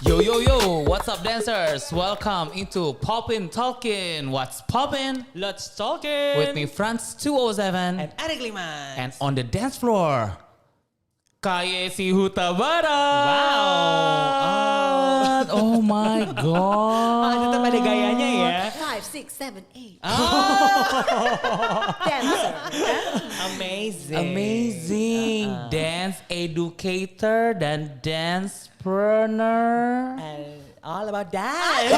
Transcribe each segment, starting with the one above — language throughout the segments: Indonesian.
Yo yo yo, what's up dancers? Welcome into Poppin' Talkin'. What's poppin'? Let's talkin'. With me Franz 207 and Eric Liman. and on the dance floor, Kayesi Huta Barat. Wow. Oh my god. Tetap ada gayanya ya. 5, 6, 7, 8. Oh. Dancer. Amazing. Amazing. Dance educator dan dancepreneur. All about dance.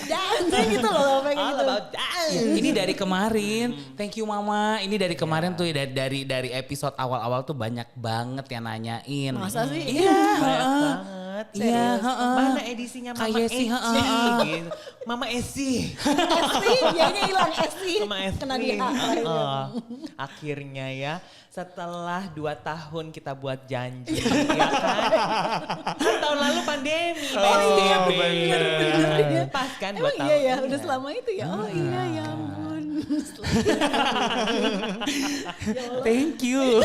Dancing gitu loh. Pengen All gitu. about dance. Ini dari kemarin, thank you mama. Ini dari kemarin tuh dari episode awal-awal tuh banyak banget yang nanyain. Masa sih? Iya. Banyak banget. Iya, Serius. Mana edisinya Mama Kayak Esi? sih, Gitu. Mama Esi. Esi, ya ini hilang Esi. Mama Esi. Kena di A. Akhirnya ya, setelah 2 tahun kita buat janji, ya kan? Tahun lalu pandemi, bener. Pas kan 2 Emang tahun. iya ya, udah selama itu ya? Oh iya ya ampun. Thank you.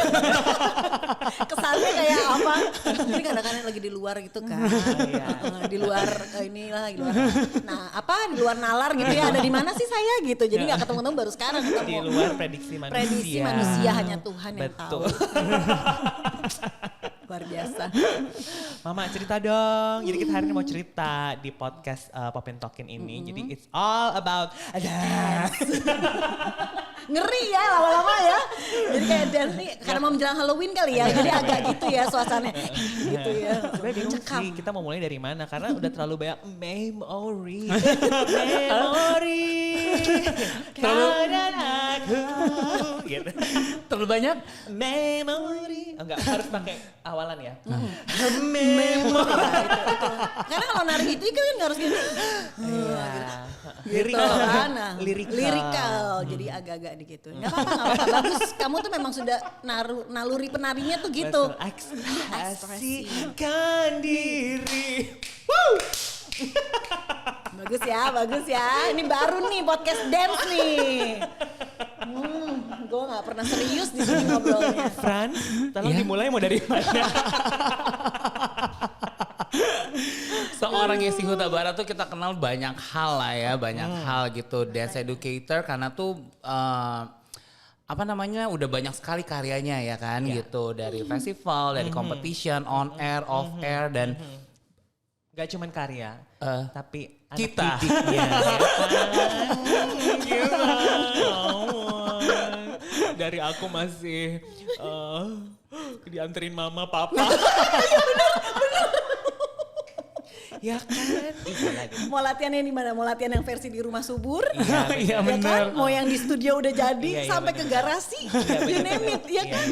Kesannya kayak apa? Ini kadang-kadang lagi di luar gitu kan. Iya. Di luar inilah di luar. Nah, apa di luar nalar gitu ya. Ada di mana sih saya gitu. Jadi enggak ketemu-ketemu baru sekarang ketemu. Di luar prediksi manusia. Prediksi manusia hanya Tuhan yang tahu. Betul. Luar biasa. Mama cerita dong. Jadi kita hari ini mau cerita di podcast Poppin' Talkin' ini. Jadi it's all about dance. Ngeri ya lama-lama ya. Jadi kayak dance nih karena mau menjelang Halloween kali ya. Jadi agak gitu ya suasananya. Gitu ya. Sebenarnya bingung Cekap. sih kita mau mulai dari mana. Karena udah terlalu banyak memory. Memory. Kau dan aku. Gitu. Terlalu banyak? Memory. Enggak, harus pakai awalan ya. Karena kalau nari itu kan harus gitu. Iya. Gitu kan. Nah, Lirikal. Lirikal. Jadi agak-agak di gitu. Gak apa-apa. Bagus. Kamu tuh memang sudah naluri penarinya tuh gitu. Betul. Ekspresikan diri. Woo! Bagus ya. Ini baru nih podcast dance nih. Gue gak pernah serius di sini ngobrolnya. Fran, tolong Ya. dimulai mau dari mana? Seorang Yesi Huta Barat tuh kita kenal banyak hal lah ya, banyak hal gitu. Dance educator karena tuh apa namanya udah banyak sekali karyanya ya kan gitu. Dari festival, dari competition, on air, off air dan Gak cuman karya, tapi anak kita. didiknya. Dari aku masih dianterin mama papa. Ya kan? Mau latihannya di mana? Mau latihan yang versi di rumah subur? Iya Ya benar. kan? Mau yang di studio udah jadi Iya, sampai bener. ke garasi. You name it, ya kan?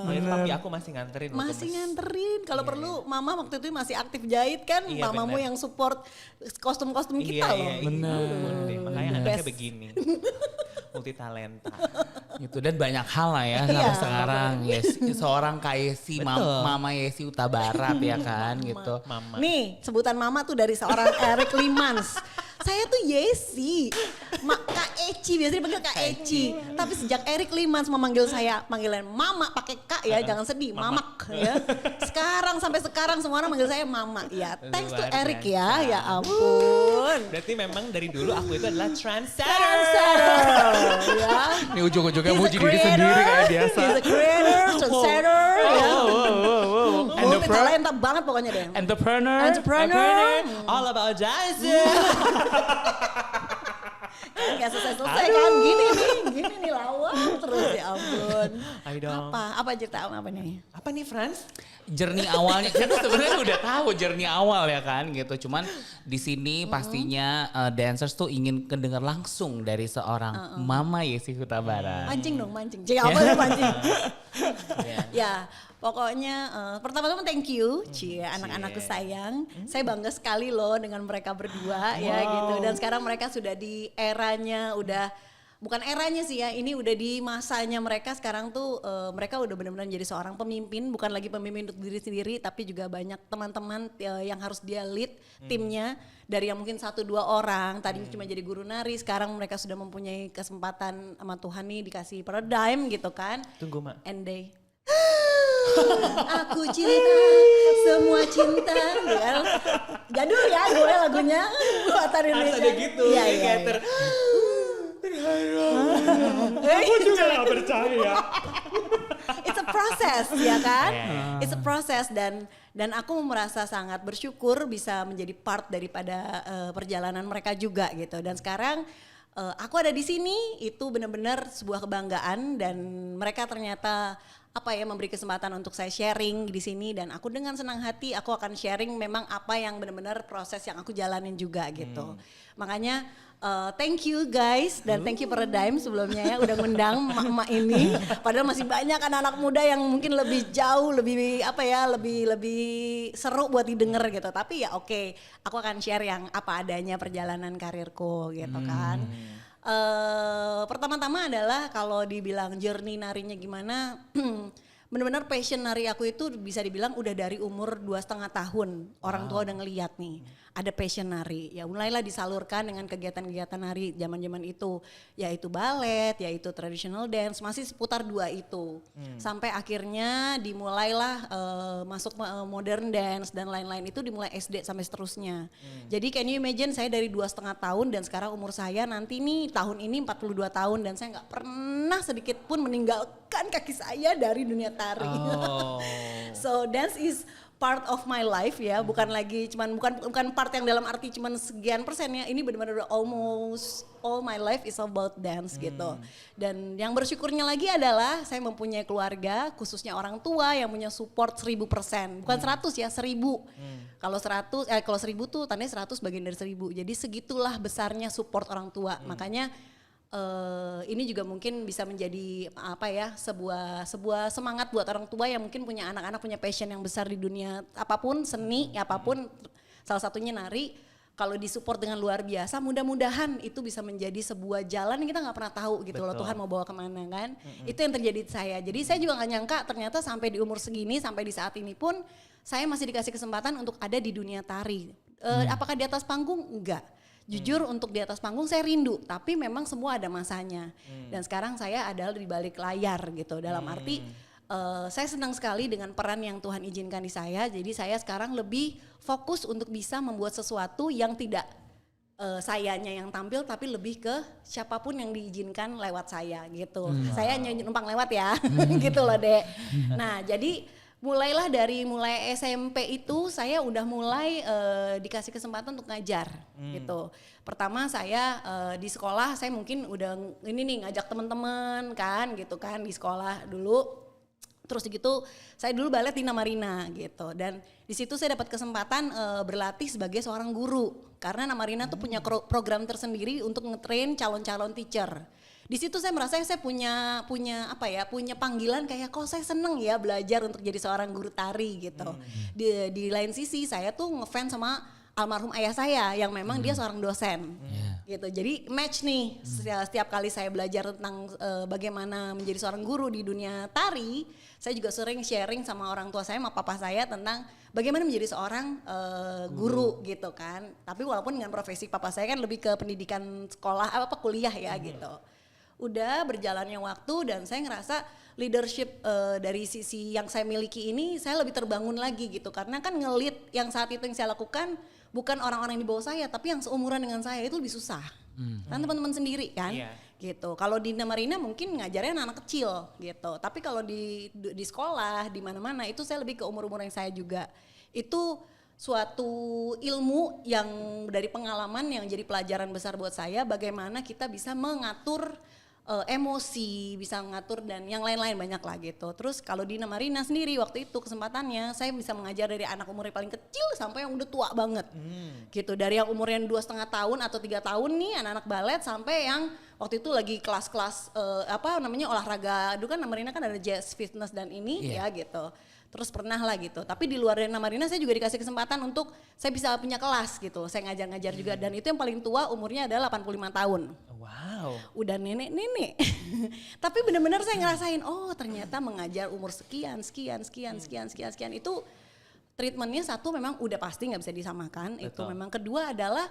Tapi aku masih nganterin. loh, Masih gemes. nganterin. Kalau perlu mama waktu itu masih aktif jahit kan. Iya, Mamamu bener. yang support kostum-kostum kita loh. Bener. Makanya anaknya Best. begini. Multi talenta. Gitu dan banyak hal lah ya sampai Iya. sekarang. Yesi, seorang Kayesi, Betul. Mama Yesi Huta Barat ya kan gitu. Mama. Nih sebutan mama tuh dari seorang Eric Limans. Saya tuh Yesi, Kak Eci, biasanya dipanggil Kak Eci. Tapi sejak Eric Limans memanggil saya, panggilan Mama pakai Kak ya, jangan sedih, Mamak ya. Sampai sekarang semua orang manggil saya Mama. Ya, thanks to Luar Eric biasa. ya ampun. Berarti memang dari dulu aku itu adalah trendsetter. Trendsetter, ya. Ini ujung-ujungnya He's a muji diri creator, sendiri kayak biasa. He's a creator, trendsetter, ya. Entrepreneur. Multi-talenta banget pokoknya deh. Entrepreneur. Entrepreneur. All about dancing. Gak selesai-selesai kan, gini nih lawak terus ya ampun. Ayo dong. Apa cerita apa nih? Apa nih Franz? Jernih awalnya kita sebenarnya udah tahu jernih awal ya kan gitu. Cuman di sini pastinya dancers tuh ingin kedengar langsung dari seorang Mama Yesi Huta Barat. Mancing dong, mancing. Jadi apa ya mancing? Iya. Ya, pokoknya pertama-tama thank you, anak-anakku sayang. Saya bangga sekali loh dengan mereka berdua ya gitu. Dan sekarang mereka sudah di eranya, bukan eranya sih ya, ini udah di masanya mereka sekarang tuh mereka udah benar-benar jadi seorang pemimpin, bukan lagi pemimpin untuk diri sendiri, tapi juga banyak teman-teman yang harus dia lead timnya. Dari yang mungkin 1-2 orang, tadinya cuma jadi guru nari, sekarang mereka sudah mempunyai kesempatan sama Tuhan nih dikasih paradigm gitu kan. Tunggu Mak. And they Aku cinta, semua cinta. Ya, jadul ya gue lagunya buatan Indonesia. Harus ada gitu, Iya, kayak iya, kayak Aku juga gak percaya. It's a process ya kan? Yeah. It's a process dan aku merasa sangat bersyukur bisa menjadi part daripada perjalanan mereka juga gitu. Dan sekarang aku ada di sini itu benar-benar sebuah kebanggaan dan mereka ternyata memberi kesempatan untuk saya sharing di sini dan aku dengan senang hati aku akan sharing memang apa yang benar-benar proses yang aku jalanin juga gitu. Makanya thank you guys dan thank you Paradigm sebelumnya ya udah ngundang emak-emak ini. Padahal masih banyak anak-anak muda yang mungkin lebih jauh, lebih lebih seru buat didengar gitu. Tapi ya oke, aku akan share yang apa adanya perjalanan karirku gitu kan. Pertama-tama adalah kalau dibilang journey narinya gimana, benar-benar passion nari aku itu bisa dibilang udah dari umur 2,5 tahun orang tua udah ngeliat nih ada passion nari, ya mulailah disalurkan dengan kegiatan-kegiatan nari zaman-zaman itu, yaitu balet, yaitu traditional dance, masih seputar dua itu, sampai akhirnya dimulailah masuk modern dance dan lain-lain itu dimulai SD sampai seterusnya. Jadi can you imagine saya dari 2,5 tahun dan sekarang umur saya nanti nih tahun ini 42 tahun dan saya nggak pernah sedikit pun meninggalkan kaki saya dari dunia tari. So dance is part of my life ya, bukan lagi bukan part yang dalam arti cuman sekian persen ya. Ini benar-benar almost all my life is about dance gitu. Dan yang bersyukurnya lagi adalah saya mempunyai keluarga, khususnya orang tua yang punya support 1000%. Bukan 100 ya, 1000. Kalau 1000 tuh tandanya 100 bagian dari 1000. Jadi segitulah besarnya support orang tua. Makanya ini juga mungkin bisa menjadi sebuah semangat buat orang tua yang mungkin punya anak-anak punya passion yang besar di dunia apapun, seni apapun, salah satunya nari. Kalau disupport dengan luar biasa, mudah-mudahan itu bisa menjadi sebuah jalan yang kita nggak pernah tahu gitu. Loh, Tuhan mau bawa kemana kan. Itu yang terjadi di saya. Jadi saya juga nggak nyangka ternyata sampai di umur segini, sampai di saat ini pun saya masih dikasih kesempatan untuk ada di dunia tari. Apakah di atas panggung? Enggak. Jujur untuk di atas panggung saya rindu, tapi memang semua ada masanya. Dan sekarang saya adalah di balik layar gitu. Dalam arti saya senang sekali dengan peran yang Tuhan izinkan di saya. Jadi saya sekarang lebih fokus untuk bisa membuat sesuatu yang tidak sayanya yang tampil, tapi lebih ke siapapun yang diizinkan lewat saya gitu. Saya hanya numpang lewat ya, gitu loh Dek. Nah jadi mulai SMP itu saya udah mulai dikasih kesempatan untuk ngajar gitu. Pertama saya di sekolah saya mungkin udah ngajak teman-teman kan gitu kan di sekolah dulu. Terus gitu saya dulu balet di Namarina gitu dan di situ saya dapat kesempatan berlatih sebagai seorang guru karena Namarina tuh punya program tersendiri untuk ngetrain calon-calon teacher. Di situ saya merasa saya punya panggilan kayak kok saya seneng ya belajar untuk jadi seorang guru tari gitu. Di lain sisi saya tuh ngefans sama almarhum ayah saya yang memang dia seorang dosen. Gitu. Jadi match nih setiap kali saya belajar tentang bagaimana menjadi seorang guru di dunia tari, saya juga sering sharing sama orang tua saya sama papa saya tentang bagaimana menjadi seorang guru gitu kan. Tapi walaupun dengan profesi papa saya kan lebih ke pendidikan sekolah kuliah ya gitu. Udah berjalannya waktu dan saya ngerasa leadership dari sisi yang saya miliki ini saya lebih terbangun lagi gitu karena kan nge-lead yang saat itu yang saya lakukan bukan orang-orang yang di bawah saya tapi yang seumuran dengan saya itu lebih susah kan teman-teman sendiri kan gitu. Kalau di Namarina mungkin ngajarnya anak kecil gitu tapi kalau di sekolah di mana-mana itu saya lebih ke umur-umur yang saya juga. Itu suatu ilmu yang dari pengalaman yang jadi pelajaran besar buat saya bagaimana kita bisa mengatur emosi, bisa ngatur dan yang lain-lain banyak lah gitu. Terus kalau di Namarina sendiri waktu itu kesempatannya saya bisa mengajar dari anak umurnya paling kecil sampai yang udah tua banget. Gitu, dari yang umurnya 2,5 tahun atau 3 tahun nih anak-anak balet sampai yang waktu itu lagi kelas-kelas olahraga. Dulu kan Namarina kan ada jazz, fitness dan ini ya gitu. Terus pernah lah gitu, tapi di luar dari Namarina saya juga dikasih kesempatan untuk saya bisa punya kelas gitu, saya ngajar-ngajar juga dan itu yang paling tua umurnya adalah 85 tahun. Wow. Udah nenek-nenek, tapi benar-benar saya ngerasain, oh ternyata mengajar umur sekian itu treatmentnya satu memang udah pasti nggak bisa disamakan. Betul. Itu memang kedua adalah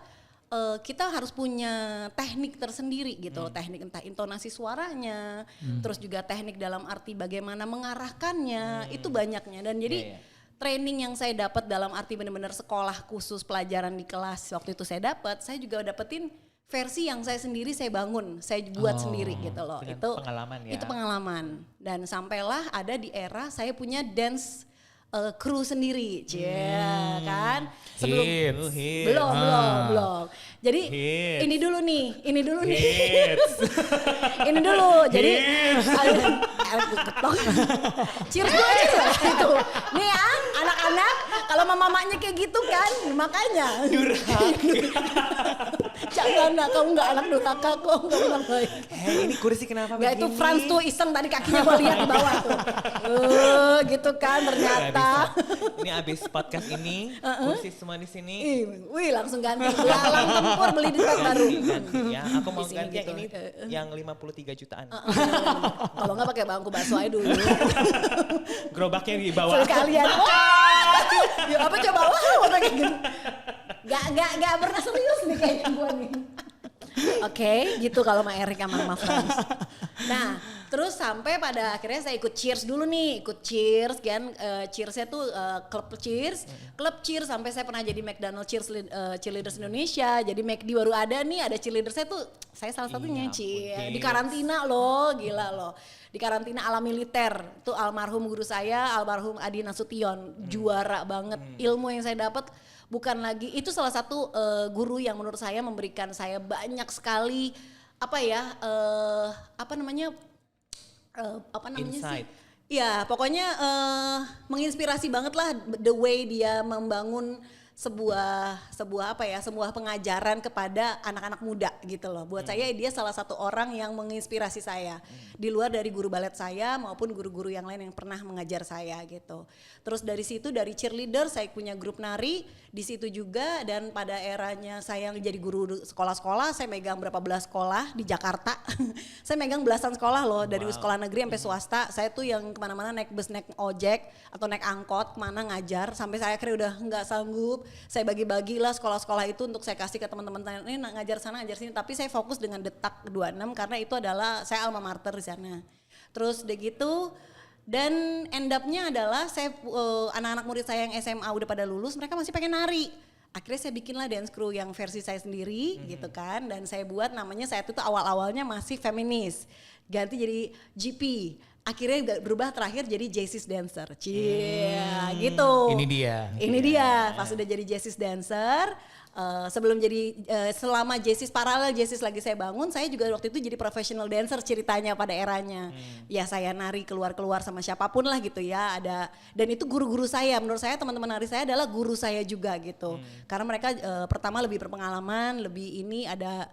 kita harus punya teknik tersendiri gitu loh, teknik entah intonasi suaranya, terus juga teknik dalam arti bagaimana mengarahkannya, itu banyaknya. Dan jadi training yang saya dapat dalam arti benar-benar sekolah khusus pelajaran di kelas waktu itu saya juga dapetin versi yang saya sendiri saya bangun, saya buat sendiri gitu loh. Itu pengalaman ya. Itu pengalaman. Dan sampailah ada di era saya punya dance kru sendiri, kan? Sebelum belum. Jadi ini dulu nih. Ini dulu. Jadi cheers dulu itu. Nih ya, anak-anak kalau mamanya kayak gitu kan, makanya. Jangan, kamu nggak anak durhaka kok, kamu nggak baik. Ini kursi kenapa begini? Gak, itu Franz tuh iseng tadi kakinya mau lihat di bawah tuh. Gitu kan ternyata. Ini abis podcast ini, kursi semua di sini. Wih langsung ganti. Lalang tempur beli di tempat baru. Ya, aku mau ganti yang gitu. ini yang 53 jutaan. Kalau nggak pakai bangku bakso aja dulu. Gerobaknya di bawah. Sekalian. Wah, ya apa coba wah kayak gini. Gak pernah serius nih kayaknya gue nih. Oke, gitu kalau sama Erik sama Mama Frans. Nah, terus sampai pada akhirnya saya ikut Cheers dulu nih, kan. Cheersnya tuh klub Cheers sampai saya pernah jadi McDonald Cheerleaders Indonesia. Jadi McD baru ada nih, ada cheerleader saya tuh, saya salah satunya di karantina loh, gila loh. Di karantina ala militer, tuh almarhum guru saya, almarhum Adi Nasution, juara banget. Ilmu yang saya dapat bukan lagi, itu salah satu guru yang menurut saya memberikan saya banyak sekali Insight. sih? Ya pokoknya menginspirasi banget lah the way dia membangun sebuah pengajaran kepada anak-anak muda gitu loh. Buat saya dia salah satu orang yang menginspirasi saya. Di luar dari guru balet saya maupun guru-guru yang lain yang pernah mengajar saya gitu. Terus dari situ dari cheerleader saya punya grup nari di situ juga, dan pada eranya saya jadi guru sekolah-sekolah, saya megang berapa belas sekolah di Jakarta. Saya megang belasan sekolah loh, dari sekolah negeri sampai swasta. Saya tuh yang kemana-mana naik bus, naik ojek atau naik angkot kemana ngajar, sampai saya akhirnya udah nggak sanggup. Saya bagi-bagi lah sekolah-sekolah itu untuk saya kasih ke teman-teman ini ngajar sana ngajar sini, tapi saya fokus dengan Detak 26 karena itu adalah saya alma mater di sana. Terus udah gitu, dan end up-nya adalah saya anak-anak murid saya yang SMA udah pada lulus, mereka masih pengen nari. Akhirnya saya bikinlah dance crew yang versi saya sendiri gitu kan, dan saya buat namanya, saya itu awal-awalnya masih feminis, ganti jadi GP. Akhirnya berubah terakhir jadi Jaycees Dancer. Gitu. Ini dia. Pas udah jadi Jaycees Dancer, selama Jaycees paralel Jaycees lagi saya bangun, saya juga waktu itu jadi professional dancer ceritanya pada eranya. Ya saya nari keluar-keluar sama siapapun lah gitu ya, ada, dan itu guru-guru saya, menurut saya teman-teman nari saya adalah guru saya juga gitu. Karena mereka pertama lebih berpengalaman, lebih ini ada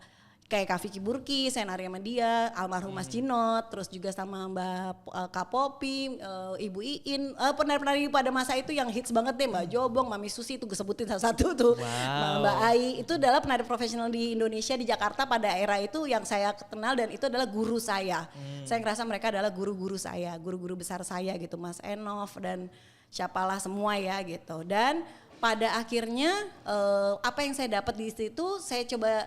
kayak Kak Vicky Burki, saya nari sama dia, almarhum Mas Jinot, terus juga sama Mbak Kak Popi, Ibu Iin, penari-penari pada masa itu yang hits banget deh, Mbak Jobong, Mami Susi, itu gue sebutin satu-satu tuh. Mbak Ai, itu adalah penari profesional di Indonesia, di Jakarta pada era itu yang saya kenal, dan itu adalah guru saya. Saya ngerasa mereka adalah guru-guru saya, guru-guru besar saya gitu, Mas Enov dan siapalah semua ya gitu. Dan pada akhirnya apa yang saya dapat di situ, saya coba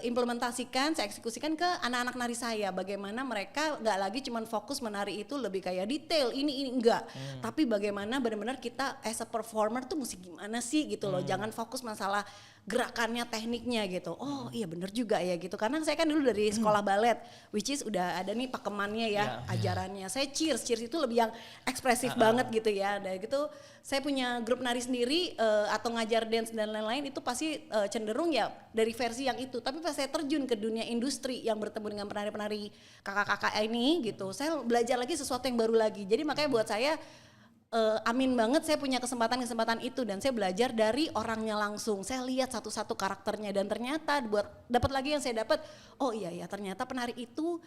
implementasikan, saya eksekusikan ke anak-anak nari saya. Bagaimana mereka nggak lagi cuman fokus menari itu lebih kayak detail ini enggak, tapi bagaimana benar-benar kita as a performer tuh mesti gimana sih gitu loh. Jangan fokus masalah gerakannya, tekniknya gitu. Oh iya bener juga ya gitu. Karena saya kan dulu dari sekolah balet, which is udah ada nih pakemannya ya, ajarannya. Saya cheers itu lebih yang ekspresif banget gitu ya. Dan gitu saya punya grup nari sendiri atau ngajar dance dan lain-lain, itu pasti cenderung ya dari versi yang itu. Tapi pas saya terjun ke dunia industri yang bertemu dengan penari-penari kakak-kakak ini gitu, saya belajar lagi sesuatu yang baru lagi. Jadi makanya buat saya amin banget saya punya kesempatan itu, dan saya belajar dari orangnya langsung. Saya lihat satu-satu karakternya, dan ternyata dapat lagi yang saya dapat. Oh iya ya, ternyata penari itu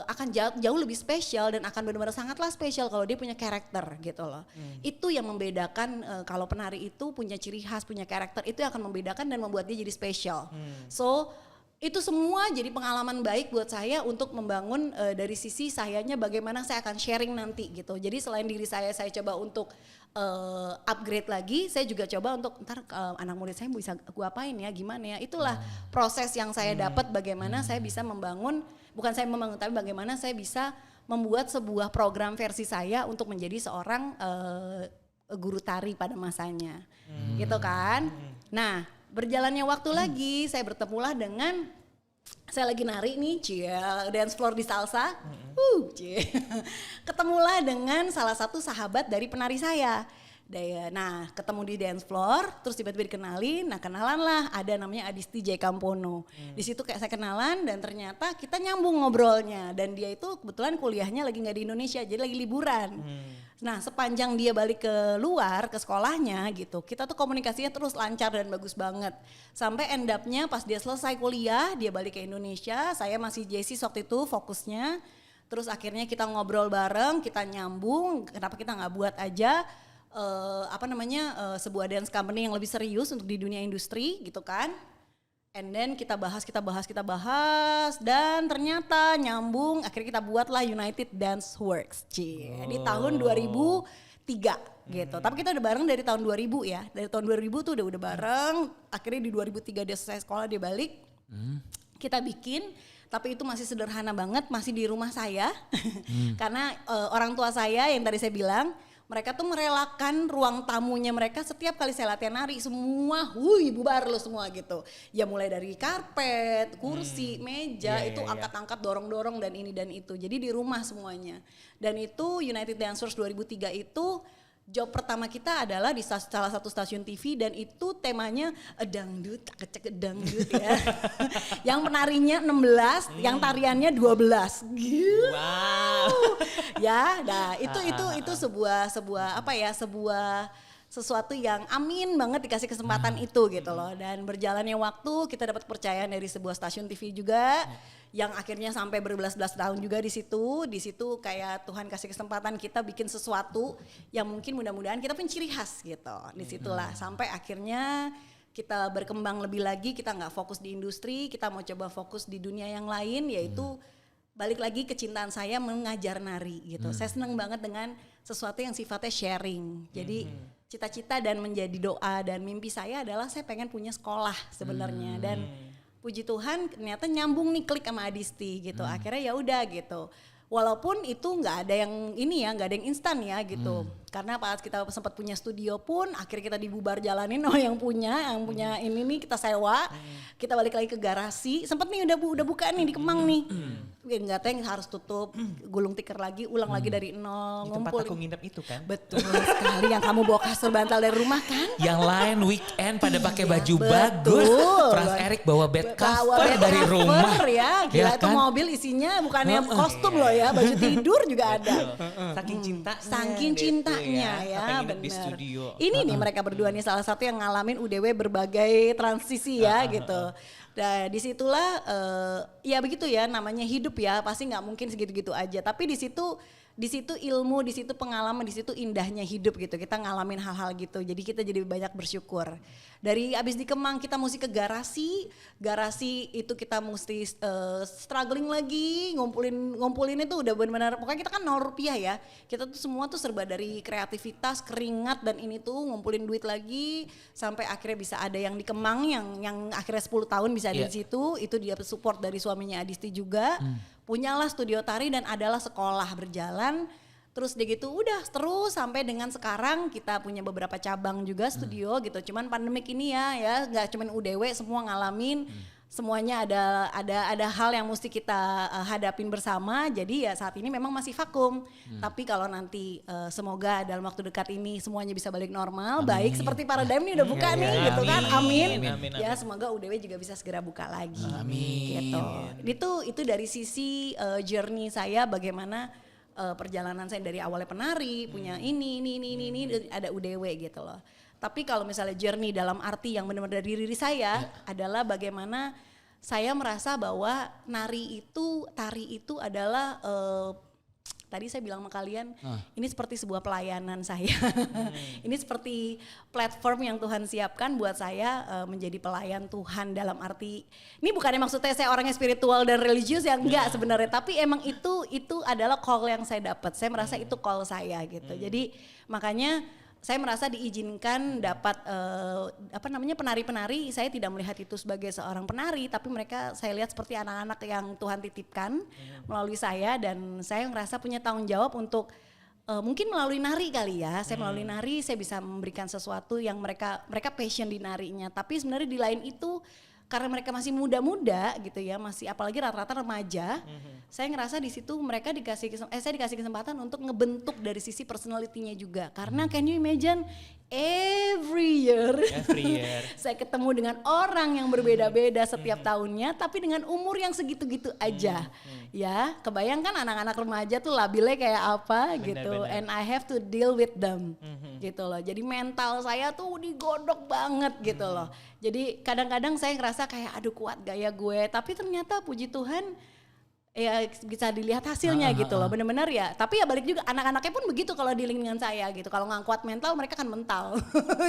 akan jauh lebih spesial, dan akan benar-benar sangatlah spesial kalau dia punya karakter gitu loh. Itu yang membedakan, kalau penari itu punya ciri khas, punya karakter, itu yang akan membedakan dan membuat dia jadi spesial. So itu semua jadi pengalaman baik buat saya untuk membangun dari sisi sayanya bagaimana saya akan sharing nanti gitu. Jadi selain diri saya coba untuk upgrade lagi, saya juga coba untuk ntar anak murid saya bisa gue apain ya, gimana ya. Itulah proses yang saya dapat, bagaimana saya bisa membangun, bukan saya membangun, tapi bagaimana saya bisa membuat sebuah program versi saya untuk menjadi seorang guru tari pada masanya, gitu kan. Nah, berjalannya waktu lagi, saya bertemulah dengan, saya lagi nari nih, dance floor di salsa, ketemulah dengan salah satu sahabat dari penari saya. Nah, ketemu di dance floor, terus tiba-tiba dikenalin, nah kenalan lah, ada namanya Adisti J. Kampono. Di situ kayak saya kenalan dan ternyata kita nyambung ngobrolnya, dan dia itu kebetulan kuliahnya lagi nggak di Indonesia, jadi lagi liburan. Nah, sepanjang dia balik ke luar, ke sekolahnya gitu, kita tuh komunikasinya terus lancar dan bagus banget. Sampai end up-nya pas dia selesai kuliah, dia balik ke Indonesia, saya masih JC waktu itu fokusnya. Terus akhirnya kita ngobrol bareng, kita nyambung, kenapa kita nggak buat aja sebuah dance company yang lebih serius untuk di dunia industri gitu kan. And then kita bahas dan ternyata nyambung, akhirnya kita buatlah United Dance Works di tahun 2003 gitu. Tapi kita udah bareng dari tahun 2000 ya. Dari tahun 2000 tuh udah bareng. Akhirnya di 2003 dia selesai sekolah, dia balik. Kita bikin, tapi itu masih sederhana banget, masih di rumah saya. Karena orang tua saya yang tadi saya bilang, mereka tuh merelakan ruang tamunya mereka setiap kali saya latihan nari, semua bubar lo semua gitu. Ya mulai dari karpet, kursi, meja, itu angkat-angkat, dorong-dorong dan ini dan itu. Jadi di rumah semuanya. Dan itu United Dancers 2003 itu job pertama kita adalah di salah satu stasiun TV, dan itu temanya dangdut, dangdut ya. Yang penarinya 16, yang tariannya 12. Wow. Ya, nah itu sebuah sesuatu yang amin banget dikasih kesempatan itu gitu loh. Dan berjalannya waktu kita dapat kepercayaan dari sebuah stasiun TV juga, yang akhirnya sampai berbelas-belas tahun juga di situ kayak Tuhan kasih kesempatan kita bikin sesuatu yang mungkin mudah-mudahan kita punya ciri khas gitu. Disitulah sampai akhirnya kita berkembang lebih lagi, kita nggak fokus di industri, kita mau coba fokus di dunia yang lain, yaitu balik lagi kecintaan saya mengajar nari gitu. Saya senang banget dengan sesuatu yang sifatnya sharing. Jadi cita-cita dan menjadi doa dan mimpi saya adalah saya pengen punya sekolah sebenarnya. Dan puji Tuhan ternyata nyambung nih, klik sama Adisti gitu. Akhirnya ya udah gitu. Walaupun itu nggak ada yang ini ya, nggak ada yang instan ya gitu. Karena pas kita sempat punya studio pun akhirnya kita dibubar jalanin yang punya ini nih kita sewa. Kita balik lagi ke garasi. Sempat nih udah buka nih di Kemang nih. Nggak tahu harus tutup, gulung tikar lagi, ulang lagi dari nol, di tempat aku nginep itu kan. Betul sekali, yang kamu bawa kasur bantal dari rumah kan. Yang lain weekend pada pakai baju bagus. Pras Erik bawa bed cover dari rumah. Ya, gila ya, itu kan? Mobil isinya bukannya kostum loh ya, baju tidur juga ada. Saking cintanya ya, benar. Ini nih mereka berdua nih salah satu yang ngalamin UDW berbagai transisi ya gitu. Nah disitulah ya begitu ya, namanya hidup ya, pasti nggak mungkin segitu-gitu aja. Tapi di situ ilmu, di situ pengalaman, di situ indahnya hidup gitu. Kita ngalamin hal-hal gitu. Jadi kita jadi banyak bersyukur. Dari abis di Kemang kita mesti ke garasi itu kita mesti struggling lagi, ngumpulin itu udah benar-benar, pokoknya kita kan 0 rupiah ya. Kita tuh semua tuh serba dari kreativitas, keringat dan ini tuh ngumpulin duit lagi sampai akhirnya bisa ada yang di Kemang yang akhirnya 10 tahun bisa ada di situ. Itu dia support dari suaminya Adisti juga. Punyalah studio tari dan adalah sekolah berjalan. Terus dia gitu udah terus sampai dengan sekarang kita punya beberapa cabang juga studio gitu. Cuman pandemik ini ya nggak cuman UDW, semua ngalamin. Semuanya ada hal yang mesti kita hadapin bersama. Jadi ya saat ini memang masih vakum. Tapi kalau nanti semoga dalam waktu dekat ini semuanya bisa balik normal. Baik seperti Paradigm nih udah buka nih gitu kan. Amin. Ya semoga UDW juga bisa segera buka lagi. Amin. Gitu. Itu dari sisi journey saya bagaimana perjalanan saya dari awalnya penari, punya ini, ada UDW gitu loh. Tapi kalau misalnya journey dalam arti yang benar-benar dari diri saya adalah bagaimana saya merasa bahwa tari itu adalah tadi saya bilang sama kalian, ini seperti sebuah pelayanan saya. Ini seperti platform yang Tuhan siapkan buat saya menjadi pelayan Tuhan dalam arti, ini bukannya maksudnya saya orangnya spiritual dan religius yang enggak sebenarnya, tapi emang itu adalah call yang saya dapat. Saya merasa itu call saya gitu. Jadi makanya saya merasa diizinkan dapat penari-penari. Saya tidak melihat itu sebagai seorang penari, tapi mereka saya lihat seperti anak-anak yang Tuhan titipkan melalui saya, dan saya ngerasa punya tanggung jawab untuk mungkin melalui nari kali ya. Saya melalui nari saya bisa memberikan sesuatu yang mereka passion di narinya. Tapi sebenarnya di lain itu karena mereka masih muda-muda gitu ya, masih apalagi rata-rata remaja, saya ngerasa di situ saya dikasih kesempatan untuk ngebentuk dari sisi personality-nya juga. Karena can you imagine every year saya ketemu dengan orang yang berbeda-beda setiap tahunnya, tapi dengan umur yang segitu-gitu aja. Ya, kebayangkan anak-anak remaja tuh labilnya kayak apa gitu, and I have to deal with them gitu loh. Jadi mental saya tuh digodok banget gitu loh. Jadi kadang-kadang saya ngerasa kayak aduh kuat gaya gue, tapi ternyata puji Tuhan ya bisa dilihat hasilnya gitu loh, benar-benar ya. Tapi ya balik juga anak-anaknya pun begitu kalau di lingkungan saya gitu. Kalau nggak kuat mental mereka kan mental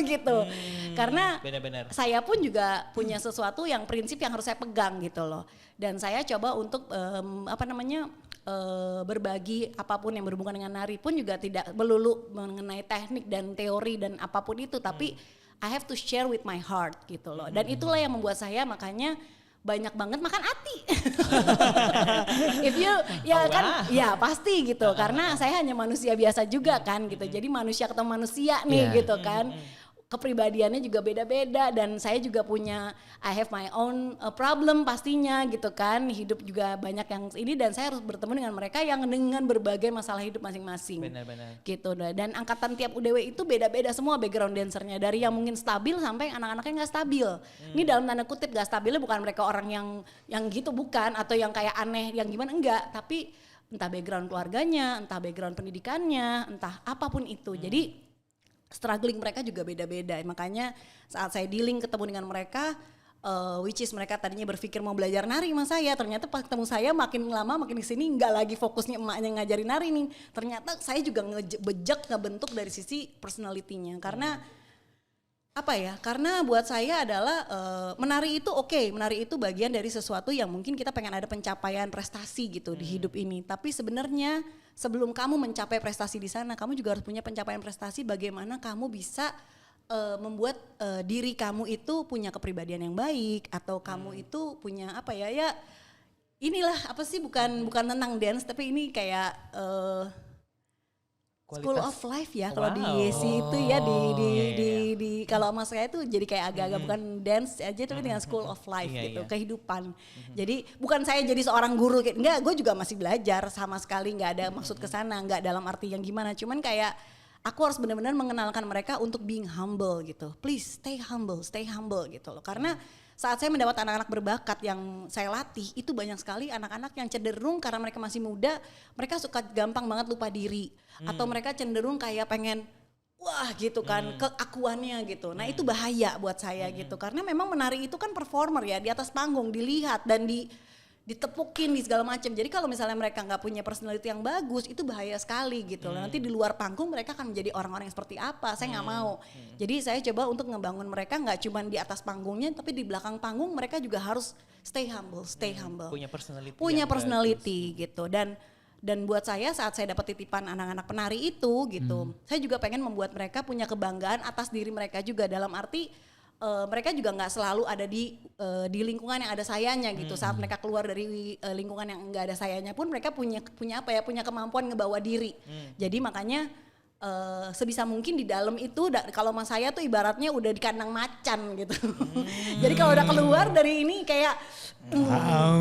gitu. Karena benar-benar. saya pun juga punya sesuatu yang prinsip yang harus saya pegang gitu loh. Dan saya coba untuk berbagi apapun yang berhubungan dengan nari pun juga tidak melulu mengenai teknik dan teori dan apapun itu, tapi I have to share with my heart gitu loh. Dan itulah yang membuat saya makanya banyak banget makan hati. If you ya pasti gitu. Karena saya hanya manusia biasa juga kan gitu. Jadi manusia ketemu manusia nih gitu kan. Kepribadiannya juga beda-beda, dan saya juga punya I have my own problem pastinya gitu kan. Hidup juga banyak yang ini, dan saya harus bertemu dengan mereka yang dengan berbagai masalah hidup masing-masing. Benar-benar. Gitu. Dan angkatan tiap UDW itu beda-beda semua background dancernya, dari yang mungkin stabil sampai anak-anaknya nggak stabil. Ini dalam tanda kutip nggak stabilnya bukan mereka orang yang gitu, bukan, atau yang kayak aneh yang gimana, enggak, tapi entah background keluarganya, entah background pendidikannya, entah apapun itu. Jadi struggling mereka juga beda-beda. Makanya saat saya dealing ketemu dengan mereka, which is mereka tadinya berpikir mau belajar nari sama saya, ternyata pas ketemu saya makin lama makin kesini nggak lagi fokusnya emaknya ngajarin nari nih. Ternyata saya juga ngebentuk dari sisi personality-nya. Karena karena buat saya adalah menari itu menari itu bagian dari sesuatu yang mungkin kita pengen ada pencapaian prestasi gitu di hidup ini. Tapi sebenarnya sebelum kamu mencapai prestasi di sana, kamu juga harus punya pencapaian prestasi bagaimana kamu bisa membuat diri kamu itu punya kepribadian yang baik, atau kamu itu punya inilah bukan tentang dance, tapi ini kayak School of Life ya kalau di YESI itu ya di kalau sama saya itu jadi kayak agak-agak bukan dance aja, tapi dengan School of Life gitu, kehidupan. Jadi bukan saya jadi seorang guru, enggak, gue juga masih belajar sama sekali, nggak ada maksud ke sana, nggak dalam arti yang gimana, cuman kayak aku harus benar-benar mengenalkan mereka untuk being humble gitu. Please stay humble gitu loh. Karena saat saya mendapat anak-anak berbakat yang saya latih, itu banyak sekali anak-anak yang cenderung karena mereka masih muda, mereka suka gampang banget lupa diri. Atau mereka cenderung kayak pengen wah gitu kan, keakuannya gitu. Nah itu bahaya buat saya gitu. Karena memang menari itu kan performer ya, di atas panggung dilihat dan ditepukin di segala macam. Jadi kalau misalnya mereka nggak punya personality yang bagus, itu bahaya sekali gitu. Nanti di luar panggung mereka akan menjadi orang-orang yang seperti apa. Saya nggak mau. Jadi saya coba untuk ngebangun mereka nggak cuma di atas panggungnya, tapi di belakang panggung mereka juga harus stay humble. Punya personality gitu. Dan buat saya saat saya dapat titipan anak-anak penari itu gitu, saya juga pengen membuat mereka punya kebanggaan atas diri mereka juga, dalam arti mereka juga nggak selalu ada di lingkungan yang ada sayanya gitu. Saat mereka keluar dari lingkungan yang nggak ada sayanya pun mereka punya kemampuan ngebawa diri. Jadi makanya sebisa mungkin di dalam itu, kalau mas saya tuh ibaratnya udah di kandang macan gitu. Jadi kalau udah keluar dari ini kayak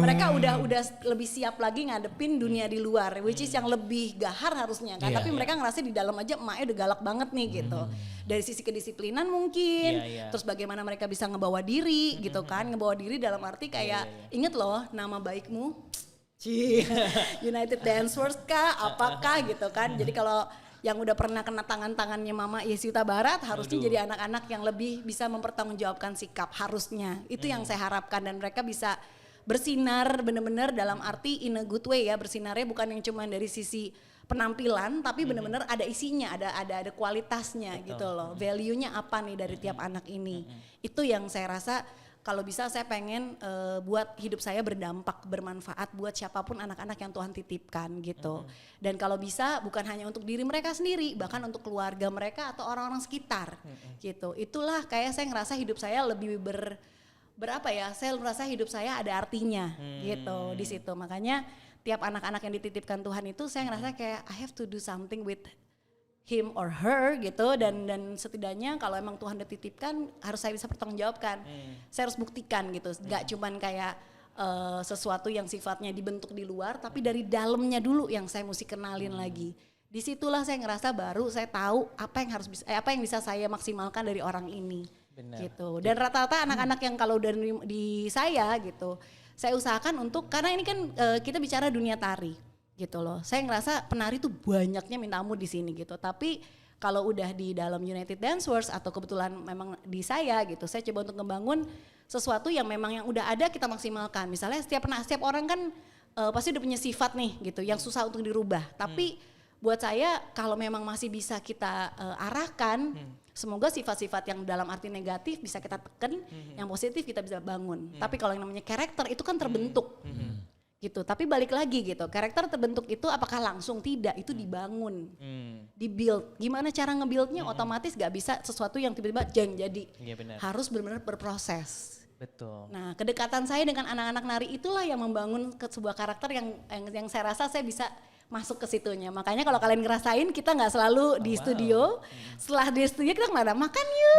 mereka udah lebih siap lagi ngadepin dunia di luar, which is yang lebih gahar harusnya kan. Tapi mereka ngerasa di dalam aja emaknya udah galak banget nih gitu. Dari sisi kedisiplinan mungkin, terus bagaimana mereka bisa ngebawa diri gitu kan. Ngebawa diri dalam arti kayak inget loh nama baikmu, United Dancers kah, apakah gitu kan. Jadi kalau yang udah pernah kena tangannya Mama YESI Huta Barat, harusnya jadi anak-anak yang lebih bisa mempertanggungjawabkan sikap, harusnya. Itu yang saya harapkan, dan mereka bisa bersinar benar-benar dalam arti in a good way ya. Bersinarnya bukan yang cuma dari sisi penampilan, tapi benar-benar ada isinya, ada kualitasnya gitu loh. Value-nya apa nih dari tiap anak ini. Itu yang saya rasa kalau bisa saya pengen buat hidup saya berdampak, bermanfaat buat siapapun anak-anak yang Tuhan titipkan gitu. Dan kalau bisa bukan hanya untuk diri mereka sendiri, bahkan untuk keluarga mereka atau orang-orang sekitar gitu. Itulah kayak saya ngerasa hidup saya lebih berapa ya, saya merasa hidup saya ada artinya gitu di situ. Makanya tiap anak-anak yang dititipkan Tuhan itu saya ngerasa kayak I have to do something with him or her gitu, dan setidaknya kalau emang Tuhan udah titipkan harus saya bisa pertanggungjawabkan. Saya harus buktikan gitu, gak cuman kayak sesuatu yang sifatnya dibentuk di luar, tapi dari dalamnya dulu yang saya mesti kenalin lagi. Disitulah saya ngerasa baru saya tahu apa yang bisa saya maksimalkan dari orang ini. Benar. Gitu. Dan rata-rata anak-anak yang kalau udah di saya gitu, saya usahakan untuk, karena ini kan kita bicara dunia tari gitu loh. Saya ngerasa penari tuh banyaknya minta ampun di sini gitu. Tapi kalau udah di dalam United Dancers atau kebetulan memang di saya gitu, saya coba untuk ngebangun sesuatu yang memang yang udah ada kita maksimalkan. Misalnya setiap orang kan pasti udah punya sifat nih gitu yang susah untuk dirubah. Tapi buat saya kalau memang masih bisa kita arahkan, semoga sifat-sifat yang dalam arti negatif bisa kita tekan, yang positif kita bisa bangun. Tapi kalau yang namanya karakter itu kan terbentuk. Gitu, tapi balik lagi gitu, karakter terbentuk itu apakah langsung? Tidak, itu dibangun, dibuild. Gimana cara ngebuildnya? Otomatis gak bisa sesuatu yang tiba-tiba jeng jadi, harus benar-benar berproses. Betul. Nah, kedekatan saya dengan anak-anak nari itulah yang membangun sebuah karakter yang saya rasa saya bisa masuk ke situnya. Makanya kalau kalian ngerasain kita nggak selalu di studio. Setelah di studio kita nggak ada makan yuk,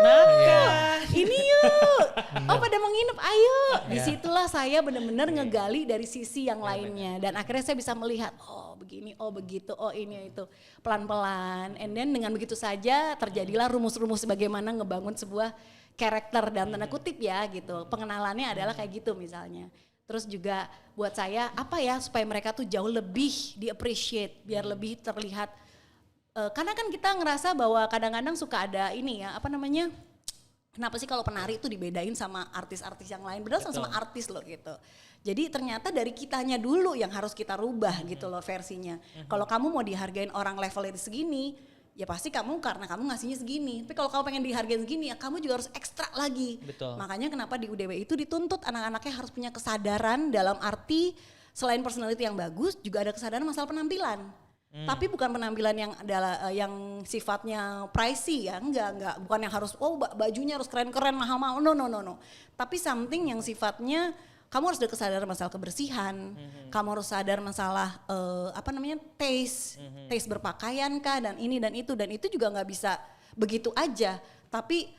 ini yuk, oh pada mau nginep ayo. Disitulah saya benar-benar ngegali dari sisi yang lainnya. Dan akhirnya saya bisa melihat oh begini, oh begitu, oh ini itu pelan-pelan. And then dengan begitu saja terjadilah rumus-rumus bagaimana ngebangun sebuah karakter dan tanda kutip ya gitu. Pengenalannya adalah kayak gitu misalnya. Terus juga buat saya apa ya supaya mereka tuh jauh lebih di-appreciate, biar lebih terlihat. Karena kan kita ngerasa bahwa kadang-kadang suka ada ini ya, apa namanya, kenapa sih kalau penari itu dibedain sama artis-artis yang lain, padahal sama artis loh gitu. Jadi ternyata dari kitanya dulu yang harus kita rubah gitu loh versinya. Kalau kamu mau dihargain orang levelnya segini, ya pasti kamu karena kamu ngasihnya segini. Tapi kalau kamu pengen dihargain segini ya kamu juga harus ekstra lagi. Betul. Makanya kenapa di UDW itu dituntut anak-anaknya harus punya kesadaran dalam arti selain personality yang bagus juga ada kesadaran masalah penampilan. Tapi bukan penampilan yang adalah yang sifatnya pricey ya, enggak, bukan yang harus bajunya harus keren-keren mahal-mahal. No. Tapi something yang sifatnya kamu harus ada kesadaran masalah kebersihan, kamu harus sadar masalah taste berpakaian kah dan ini dan itu juga nggak bisa begitu aja, tapi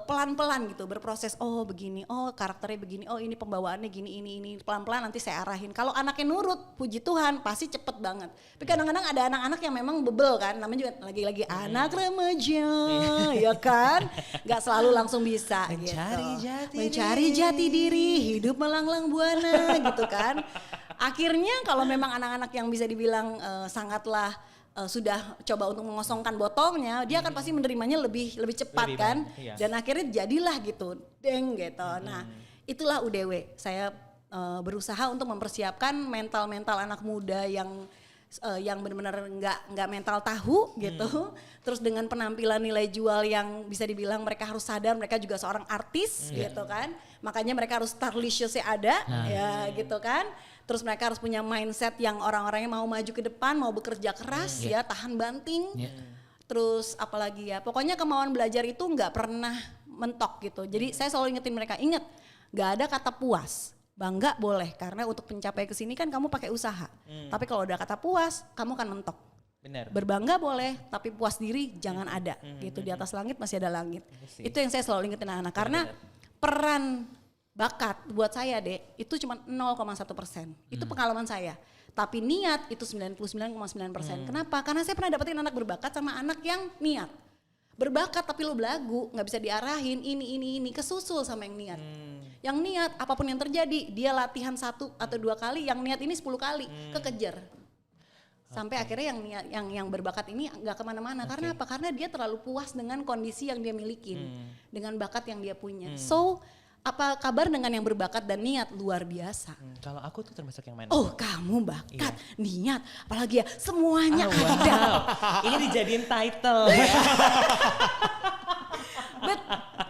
pelan-pelan gitu berproses. Oh begini, oh karakternya begini, oh ini pembawaannya gini, ini pelan-pelan nanti saya arahin. Kalau anaknya nurut, puji Tuhan pasti cepet banget. Tapi kadang-kadang ada anak-anak yang memang bebel kan, namanya juga lagi-lagi anak remaja, ya kan, nggak selalu langsung bisa. Mencari jati diri, hidup melanglang buana, gitu kan. Akhirnya kalau memang anak-anak yang bisa dibilang sangatlah sudah coba untuk mengosongkan botolnya, dia akan pasti menerimanya lebih cepat kan, dan akhirnya jadilah gitu, deng gitu. Nah itulah UDW, saya berusaha untuk mempersiapkan mental anak muda yang benar-benar nggak mental tahu gitu, terus dengan penampilan nilai jual yang bisa dibilang mereka harus sadar mereka juga seorang artis gitu kan, makanya mereka harus stylish-nya ada ya gitu kan. Terus mereka harus punya mindset yang orang-orangnya mau maju ke depan, mau bekerja keras ya, tahan banting. Terus apalagi ya, pokoknya kemauan belajar itu nggak pernah mentok gitu. Jadi saya selalu ingetin mereka, ingat nggak ada kata puas. Bangga boleh, karena untuk mencapai ke sini kan kamu pakai usaha. Tapi kalau udah kata puas, kamu kan mentok. Benar. Berbangga boleh, tapi puas diri jangan ada. Gitu, di atas langit masih ada langit. Itu yang saya selalu ingetin anak-anak. Karena peran bakat buat saya Dek itu cuma 0,1%. Itu pengalaman saya. Tapi niat itu 99,9%. Kenapa? Karena saya pernah dapetin anak berbakat sama anak yang niat. Berbakat tapi lo belagu, gak bisa diarahin ini kesusul sama yang niat. Yang niat apapun yang terjadi, dia latihan 1 atau 2 kali, yang niat ini 10 kali, kekejar. Sampai akhirnya yang berbakat ini gak kemana-mana. Karena apa? Karena dia terlalu puas dengan kondisi yang dia milikin, dengan bakat yang dia punya. So apa kabar dengan yang berbakat dan niat luar biasa? Kalau aku tuh termasuk yang mana? Oh kamu bakat, niat, apalagi ya semuanya ada. Ini dijadiin title.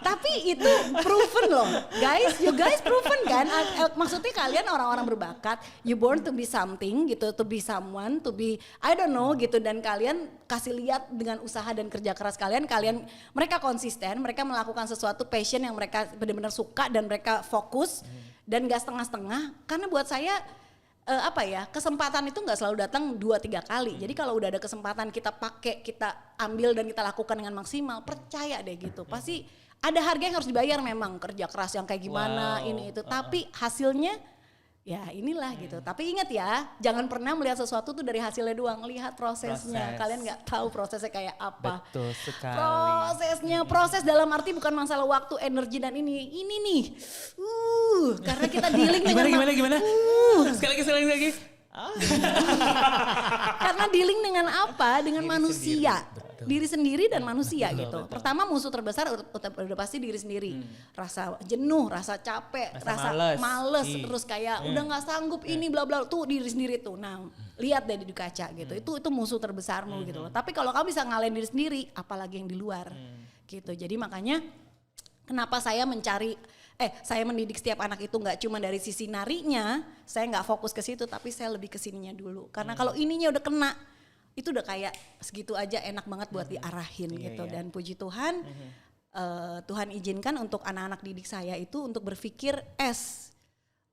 Tapi Tapi itu proven loh. Guys, you guys proven kan? Maksudnya kalian orang-orang berbakat, you born to be something gitu, to be someone, to be I don't know gitu, dan kalian kasih lihat dengan usaha dan kerja keras kalian mereka konsisten, mereka melakukan sesuatu passion yang mereka benar-benar suka dan mereka fokus dan gak setengah-setengah. Karena buat saya kesempatan itu nggak selalu datang 2-3 kali. Jadi kalau udah ada kesempatan kita pakai, kita ambil dan kita lakukan dengan maksimal, percaya deh gitu. Pasti ada harga yang harus dibayar memang, kerja keras yang kayak gimana ini itu. Tapi hasilnya ya inilah gitu. Tapi ingat ya, jangan pernah melihat sesuatu tuh dari hasilnya doang, lihat prosesnya. Kalian nggak tahu prosesnya kayak apa. Betul sekali. Proses dalam arti bukan masalah waktu, energi dan ini nih. Karena kita dealing dengan Gimana? Sekali lagi. Karena dealing dengan apa? Dengan manusia. Diri sendiri dan manusia gitu. Betul. Pertama musuh terbesar udah pasti diri sendiri. Rasa jenuh, rasa capek, rasa males, terus kayak udah gak sanggup ini bla bla, tuh diri sendiri tuh. Nah, lihat deh di kaca gitu. Itu musuh terbesarmu gitu loh. Tapi kalau kamu bisa ngalahin diri sendiri, apalagi yang di luar. Gitu. Jadi makanya kenapa saya mendidik setiap anak itu nggak cuma dari sisi narinya, saya nggak fokus ke situ, tapi saya lebih ke sininya dulu. Karena kalau ininya udah kena, itu udah kayak segitu aja enak banget buat diarahin gitu. Dan puji Tuhan, Tuhan izinkan untuk anak-anak didik saya itu untuk berpikir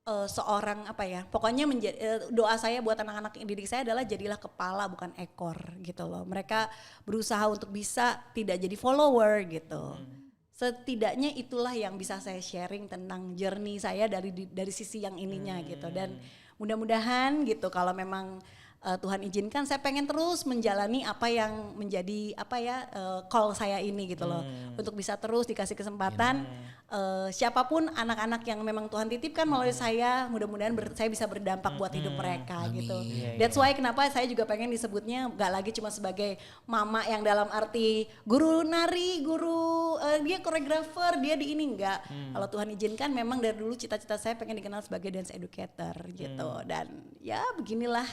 seorang pokoknya doa saya buat anak-anak didik saya adalah jadilah kepala bukan ekor gitu loh. Mereka berusaha untuk bisa tidak jadi follower gitu. Setidaknya itulah yang bisa saya sharing tentang journey saya dari sisi yang ininya gitu. Dan mudah-mudahan gitu kalau memang Tuhan izinkan, saya pengen terus menjalani apa yang menjadi call saya ini gitu loh. Untuk bisa terus dikasih kesempatan siapapun anak-anak yang memang Tuhan titipkan melalui saya, mudah-mudahan saya bisa berdampak buat hidup mereka gitu. That's why kenapa saya juga pengen disebutnya gak lagi cuma sebagai mama yang dalam arti guru nari, dia koreografer, dia di ini enggak. Kalau Tuhan izinkan memang dari dulu cita-cita saya pengen dikenal sebagai dance educator gitu. Dan ya beginilah.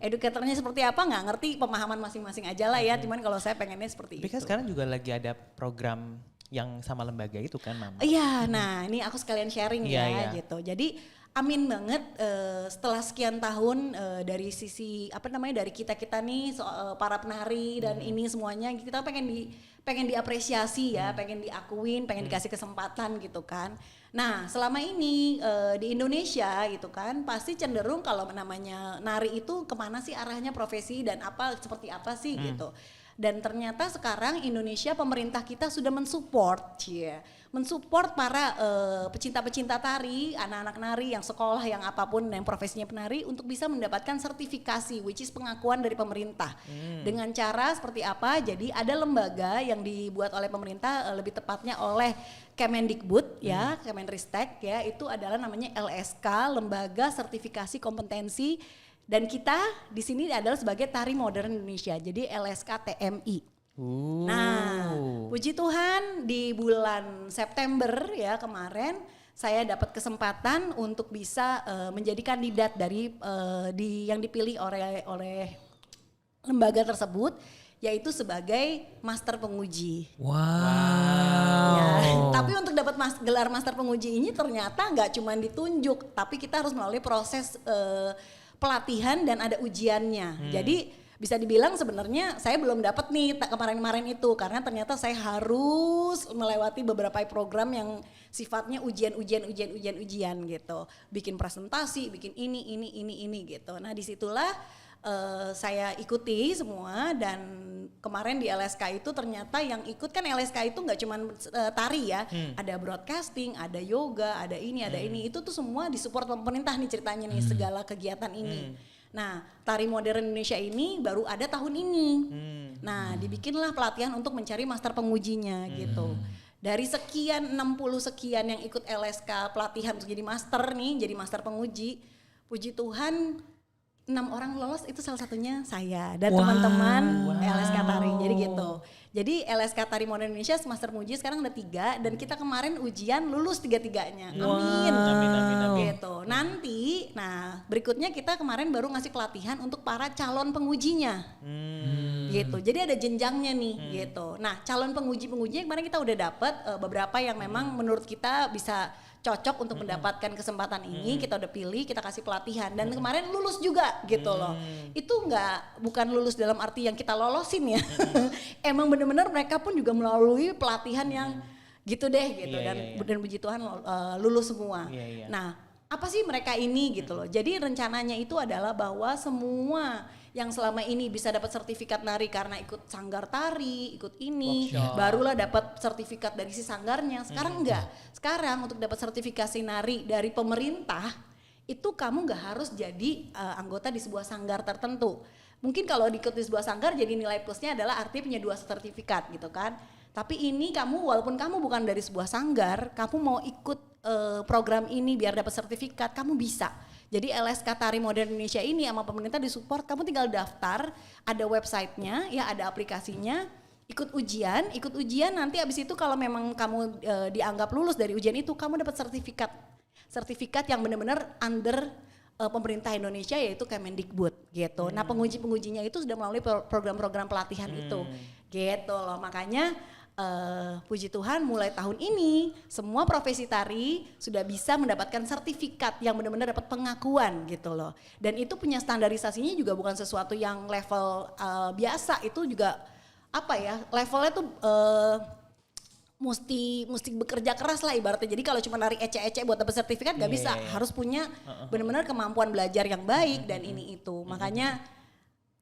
Educatornya seperti apa nggak ngerti, pemahaman masing-masing aja lah ya. Cuman kalau saya pengennya seperti itu. Tapi kan sekarang juga lagi ada program yang sama lembaga itu kan, Mama. Iya, nah ini aku sekalian sharing gitu. Jadi amin banget setelah sekian tahun dari sisi dari kita nih para penari dan ini semuanya kita pengen diapresiasi ya, pengen diakuin, pengen dikasih kesempatan gitu kan. Nah selama ini di Indonesia gitu kan pasti cenderung kalau namanya nari itu kemana sih arahnya profesi dan seperti apa sih gitu. Dan ternyata sekarang Indonesia pemerintah kita sudah mensupport para pecinta-pecinta tari, anak-anak nari yang sekolah yang apapun yang profesinya penari untuk bisa mendapatkan sertifikasi which is pengakuan dari pemerintah. Dengan cara seperti apa? Jadi ada lembaga yang dibuat oleh pemerintah, lebih tepatnya oleh Kemendikbud ya, Kemenristek ya, itu adalah namanya LSK, Lembaga Sertifikasi Kompetensi. Dan kita di sini adalah sebagai Tari Modern Indonesia, jadi LSK TMI. Nah, puji Tuhan di bulan September ya kemarin saya dapat kesempatan untuk bisa menjadi kandidat dari yang dipilih oleh lembaga tersebut, yaitu sebagai master penguji. Wow. Ya, tapi untuk dapat gelar master penguji ini ternyata nggak cuma ditunjuk, tapi kita harus melalui proses pelatihan dan ada ujiannya. Jadi bisa dibilang sebenarnya saya belum dapat nih kemarin-kemarin itu karena ternyata saya harus melewati beberapa program yang sifatnya ujian gitu. Bikin presentasi, bikin ini gitu. Nah, disitulah saya ikuti semua dan kemarin di LSK itu ternyata yang ikut kan LSK itu nggak cuma tari ya, ada broadcasting, ada yoga, ada ini, itu tuh semua disupport pemerintah nih ceritanya nih segala kegiatan ini. Nah, Tari Modern Indonesia ini baru ada tahun ini. Nah, dibikinlah pelatihan untuk mencari master pengujinya gitu. Dari sekian 60 sekian yang ikut LSK pelatihan untuk jadi master nih, jadi master penguji, puji Tuhan 6 orang lolos itu salah satunya saya dan teman-teman LSK Tari. Jadi gitu. Jadi LSK Tari Modern Indonesia Master Muji sekarang ada 3 dan kita kemarin ujian lulus 3-3-nya. Amin. Amin. Gitu. Nanti, nah berikutnya kita kemarin baru ngasih pelatihan untuk para calon pengujinya. Gitu. Jadi ada jenjangnya nih gitu. Nah, calon penguji-pengujinya kemarin kita udah dapet beberapa yang memang menurut kita bisa cocok untuk mendapatkan kesempatan ini, kita udah pilih, kita kasih pelatihan dan kemarin lulus juga gitu loh. Itu bukan lulus dalam arti yang kita lolosin ya. Emang bener-bener mereka pun juga melalui pelatihan yang gitu deh gitu dan puji Tuhan lulus semua. Nah, apa sih mereka ini gitu loh. Jadi rencananya itu adalah bahwa semua yang selama ini bisa dapat sertifikat nari karena ikut sanggar tari, ikut ini, barulah dapat sertifikat dari si sanggarnya. Sekarang enggak. Sekarang untuk dapat sertifikasi nari dari pemerintah, itu kamu enggak harus jadi anggota di sebuah sanggar tertentu. Mungkin kalau ikut di sebuah sanggar jadi nilai plusnya adalah artinya punya 2 sertifikat gitu kan. Tapi ini kamu walaupun kamu bukan dari sebuah sanggar, kamu mau ikut program ini biar dapat sertifikat, kamu bisa. Jadi LSK Tari Modern Indonesia ini sama pemerintah disupport, kamu tinggal daftar, ada websitenya, ya ada aplikasinya, ikut ujian nanti abis itu kalau memang kamu dianggap lulus dari ujian itu, kamu dapat sertifikat yang benar-benar under pemerintah Indonesia yaitu Kemendikbud gitu. Nah penguji-pengujinya itu sudah melalui program-program pelatihan itu gitu loh, makanya puji Tuhan mulai tahun ini semua profesi tari sudah bisa mendapatkan sertifikat yang benar-benar dapat pengakuan gitu loh. Dan itu punya standarisasinya juga bukan sesuatu yang level biasa, itu juga apa ya, levelnya tuh mesti bekerja keras lah ibaratnya. Jadi kalau cuma nari ece-ece buat dapat sertifikat gak bisa, harus punya benar-benar kemampuan belajar yang baik dan ini itu. Makanya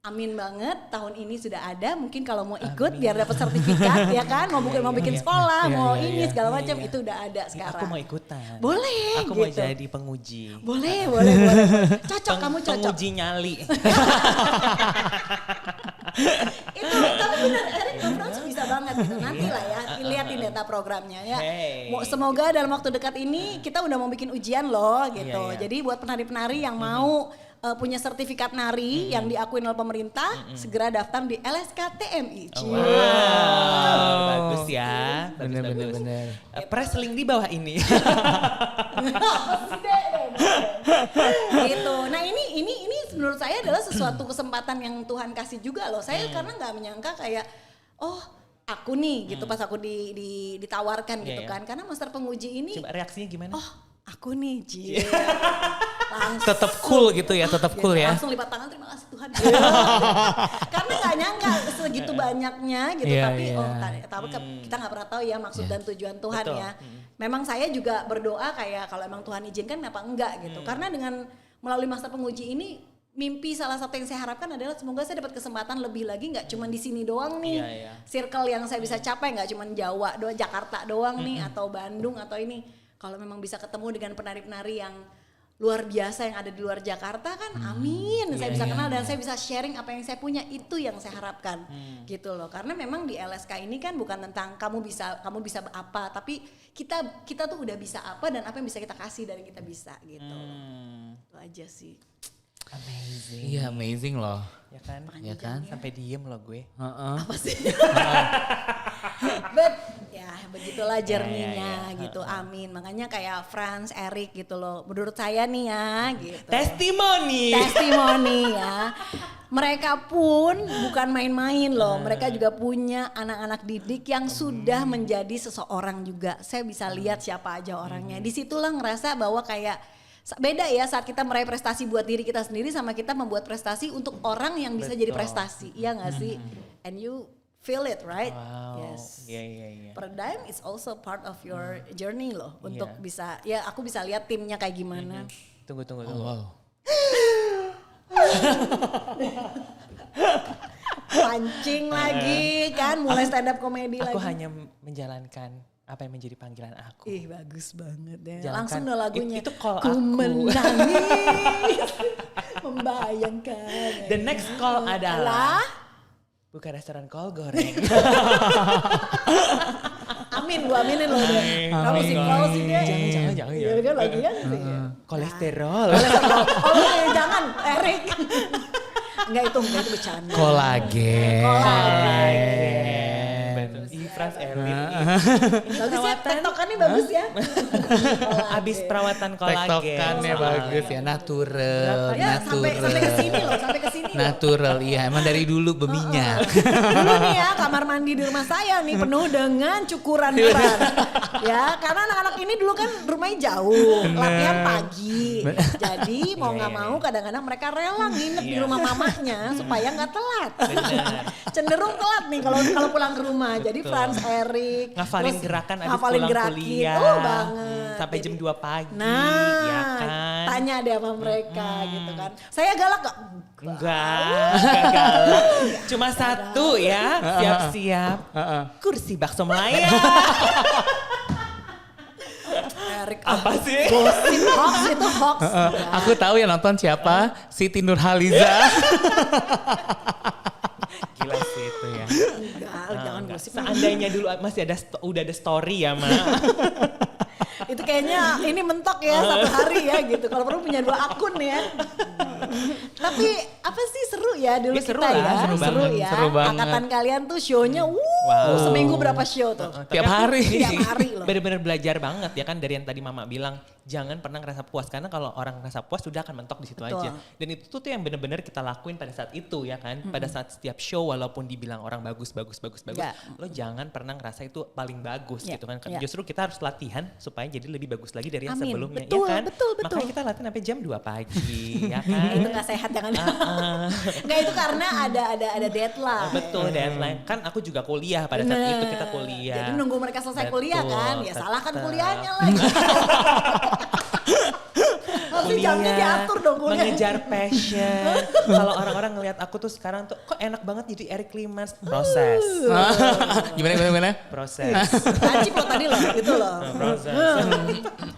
amin banget tahun ini sudah ada, mungkin kalau mau ikut biar dapat sertifikat ya kan, mau bikin sekolah, mau ini segala macam itu udah ada sekarang. Aku mau ikutan. Boleh. Aku gitu. mau jadi penguji. Boleh. Cocok kamu cocok. Penguji nyali. Itu tapi benar Erik Frans bisa banget gitu. Nanti lah ya lihatin data programnya ya. Semoga dalam waktu dekat ini kita udah mau bikin ujian loh gitu. Jadi buat penari-penari yang mau punya sertifikat nari yang diakui oleh pemerintah, segera daftar di LSK TMI. Bagus ya. Bener. Press link di bawah ini. Gitu. Nah ini menurut saya adalah sesuatu kesempatan yang Tuhan kasih juga loh. Saya karena nggak menyangka kayak aku nih gitu pas aku ditawarkan gitu kan. Karena master penguji ini. Coba reaksinya gimana? Aku nih Tetap cool gitu ya, tetap cool ya. Langsung lipat tangan, terima kasih Tuhan. Karena gak nyangka segitu banyaknya gitu, tapi kita gak pernah tahu ya maksud dan tujuan Tuhan ya. Memang saya juga berdoa kayak kalau emang Tuhan izinkan kenapa enggak gitu. Karena dengan melalui master penguji ini, mimpi salah satu yang saya harapkan adalah semoga saya dapat kesempatan lebih lagi, nggak cuma di sini doang nih. Circle yang saya bisa capai nggak cuma Jawa doang, Jakarta doang nih, atau Bandung atau ini. Kalau memang bisa ketemu dengan penari-penari yang luar biasa yang ada di luar Jakarta kan, amin. Saya bisa kenal dan saya bisa sharing apa yang saya punya, itu yang saya harapkan gitu loh. Karena memang di LSK ini kan bukan tentang kamu bisa apa, tapi kita tuh udah bisa apa dan apa yang bisa kita kasih dari kita bisa gitu. Itu aja sih. Amazing. Iya amazing loh. Ya kan? Ya kan? Sampai diem loh gue. Apa sih? But ya begitulah journey-nya gitu. Amin. Makanya kayak Frans, Erik gitu loh. Menurut saya nih ya gitu. Testimoni ya. Mereka pun bukan main-main loh. Mereka juga punya anak-anak didik yang sudah menjadi seseorang juga. Saya bisa lihat siapa aja orangnya. Disitulah ngerasa bahwa kayak beda ya saat kita meraih prestasi buat diri kita sendiri sama kita membuat prestasi untuk orang yang bisa jadi prestasi. Iya gak sih? And you feel it, right? Wow. Yes. Iya. Paradigm is also part of your journey loh. Untuk bisa, ya aku bisa lihat timnya kayak gimana. Tunggu. Wow. Pancing lagi kan, mulai stand up komedi lagi. Aku hanya menjalankan apa yang menjadi panggilan aku. Ih bagus banget ya. Jalankan, langsung dong lagunya. Itu call Ku aku. menangis, membayangkan. The next call adalah buka restoran kol goreng. Amin, gua aminin loh deh. Kamu sih call sih dia. Jangan. Iya kan lagi kan sih. Kolesterol. Oh jangan, Erik. Enggak itu bercanda. Kolagen. Betul. Ih, Frans Elit. Bagus ya, tektokannya bagus ya. Abis perawatan kolagen. Tektokannya bagus ya, natural. Ya sampai ke sini loh, sampai ke sini. Natural, iya emang dari dulu berminyak. Dulu nih ya kamar mandi di rumah saya nih penuh dengan cukuran keran. Ya karena anak-anak ini dulu kan rumahnya jauh, latihan pagi. Jadi mau nggak mau kadang-kadang mereka rela nginep di rumah mamanya supaya nggak telat. Cenderung telat nih kalau pulang ke rumah. Jadi Frans, Erik. Ngafalin gerakan abis ngafalin pulang gerakin. kuliah. Oh banget. Sampai jam 2 pagi. Nah, ya kan? tanya deh sama mereka gitu kan. Saya galak gak? Enggak galak. Cuma satu ya, siap-siap. Kursi bakso Melaya. Erik Apa sih? gosip hoax itu hoax. Aku tahu yang nonton siapa, Siti Nurhaliza. Gila sih itu ya. Enggak, jangan gosip. Seandainya dulu masih udah ada story ya, Ma. Itu kayaknya ini mentok ya satu hari ya gitu. Kalau perlu punya 2 akun ya. Tapi apa sih seru ya dulu Ya, seru kita lah, ya. seru banget, ya. seru banget. Angkatan kalian tuh show-nya seminggu berapa show tuh? Tiap hari. Tiap hari loh. Bener-bener belajar banget ya kan dari yang tadi Mama bilang. Jangan pernah ngerasa puas karena kalau orang ngerasa puas sudah akan mentok di situ Betul. aja. Dan itu tuh yang bener-bener kita lakuin pada saat itu ya kan. Pada saat setiap show walaupun dibilang orang bagus. Ya. Lo jangan pernah ngerasa itu paling bagus Ya, gitu kan. ya. Justru kita harus latihan supaya jadi lebih bagus lagi dari yang Amin. sebelumnya. Betul, ya kan? betul. Makanya kita latihan sampai jam 2 pagi ya kan. Itu gak sehat jangan. Nggak itu karena ada deadline. Betul deadline. Kan aku juga kuliah pada saat itu kita kuliah. Jadi nunggu mereka selesai Betul, kuliah kan. Ya salahkan tetap. kuliahnya lagi. Harusnya jamnya diatur dong kuliah. Mengejar passion. Kalau orang-orang ngelihat aku tuh sekarang tuh kok enak banget jadi Eric Clemens. Proses. Gimana? Proses. Lancip lo tadi loh gitu loh. Proses.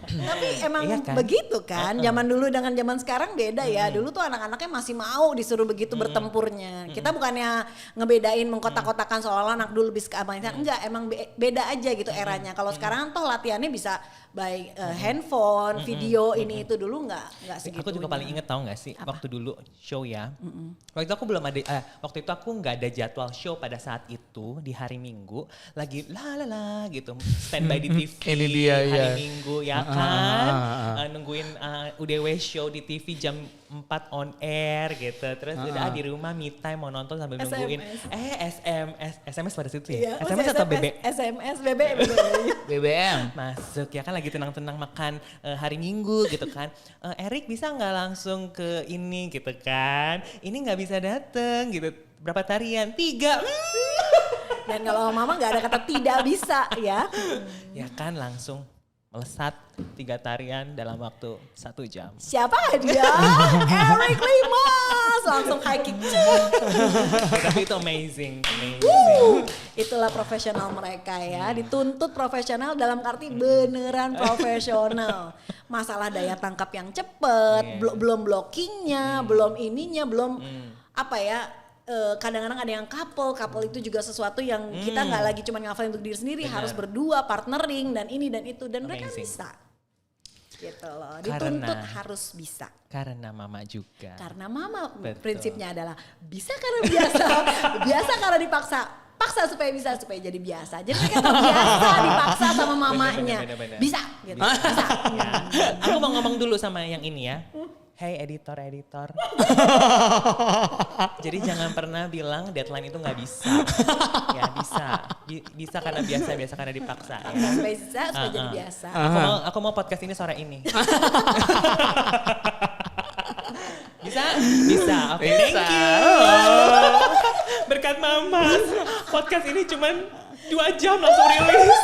Tapi emang Iya kan? begitu kan. Zaman dulu dengan zaman sekarang beda ya. Dulu tuh anak-anaknya masih mau disuruh begitu bertempurnya. Kita bukannya ngebedain mengkotak-kotakan seolah-olah anak dulu lebih ke Afghanistan. Enggak, emang beda aja gitu eranya. Kalau sekarang toh latihannya bisa by handphone, video ini itu dulu enggak segitu. Aku juga paling inget tau gak sih waktu dulu show ya. Waktu itu aku belum ada, waktu itu aku gak ada jadwal show pada saat itu di hari Minggu. Lagi la gitu standby di TV. Ini dia, hari ya. Minggu ya kan. Nungguin UDW show di TV jam 4 on air gitu. Terus udah di rumah me time mau nonton sambil nungguin. SMS pada situ ya? Iya, SMS atau BB? SMS, BB. BBM. Masuk ya kan lagi tenang-tenang makan hari Minggu gitu kan. Erik bisa nggak langsung ke ini gitu kan. Ini nggak bisa dateng gitu. Berapa tarian? 3. Dan kalau mama nggak ada kata tidak bisa ya. Ya kan langsung melesat 3 tarian dalam waktu 1 jam. Siapa dia? Eric Limas langsung high kick. Tapi itu amazing. Itulah profesional mereka ya. Dituntut profesional dalam arti beneran profesional. Masalah daya tangkap yang cepet, belum blockingnya, belum ininya, belum apa ya. Kadang-kadang ada yang couple itu juga sesuatu yang kita nggak lagi cuma ngafalin untuk diri sendiri, harus berdua, partnering dan ini dan itu dan mereka bisa. Gitu loh, dituntut harus bisa. Karena mama juga. Karena mama Betul. prinsipnya adalah bisa karena biasa, biasa karena dipaksa. Paksa supaya bisa, supaya jadi biasa. Jadi mereka terbiasa dipaksa sama mamanya. Bener. Bisa gitu, bisa. Ya. Aku mau ngomong dulu sama yang ini ya. Hey editor. Jadi jangan pernah bilang deadline itu nggak bisa. Ya bisa. Bisa karena biasa karena dipaksa. Ya. Supaya bisa, supaya jadi biasa. Aku mau podcast ini sore ini. Bisa? Oke, thank you. Berkat mama, podcast ini cuman 2 jam langsung rilis.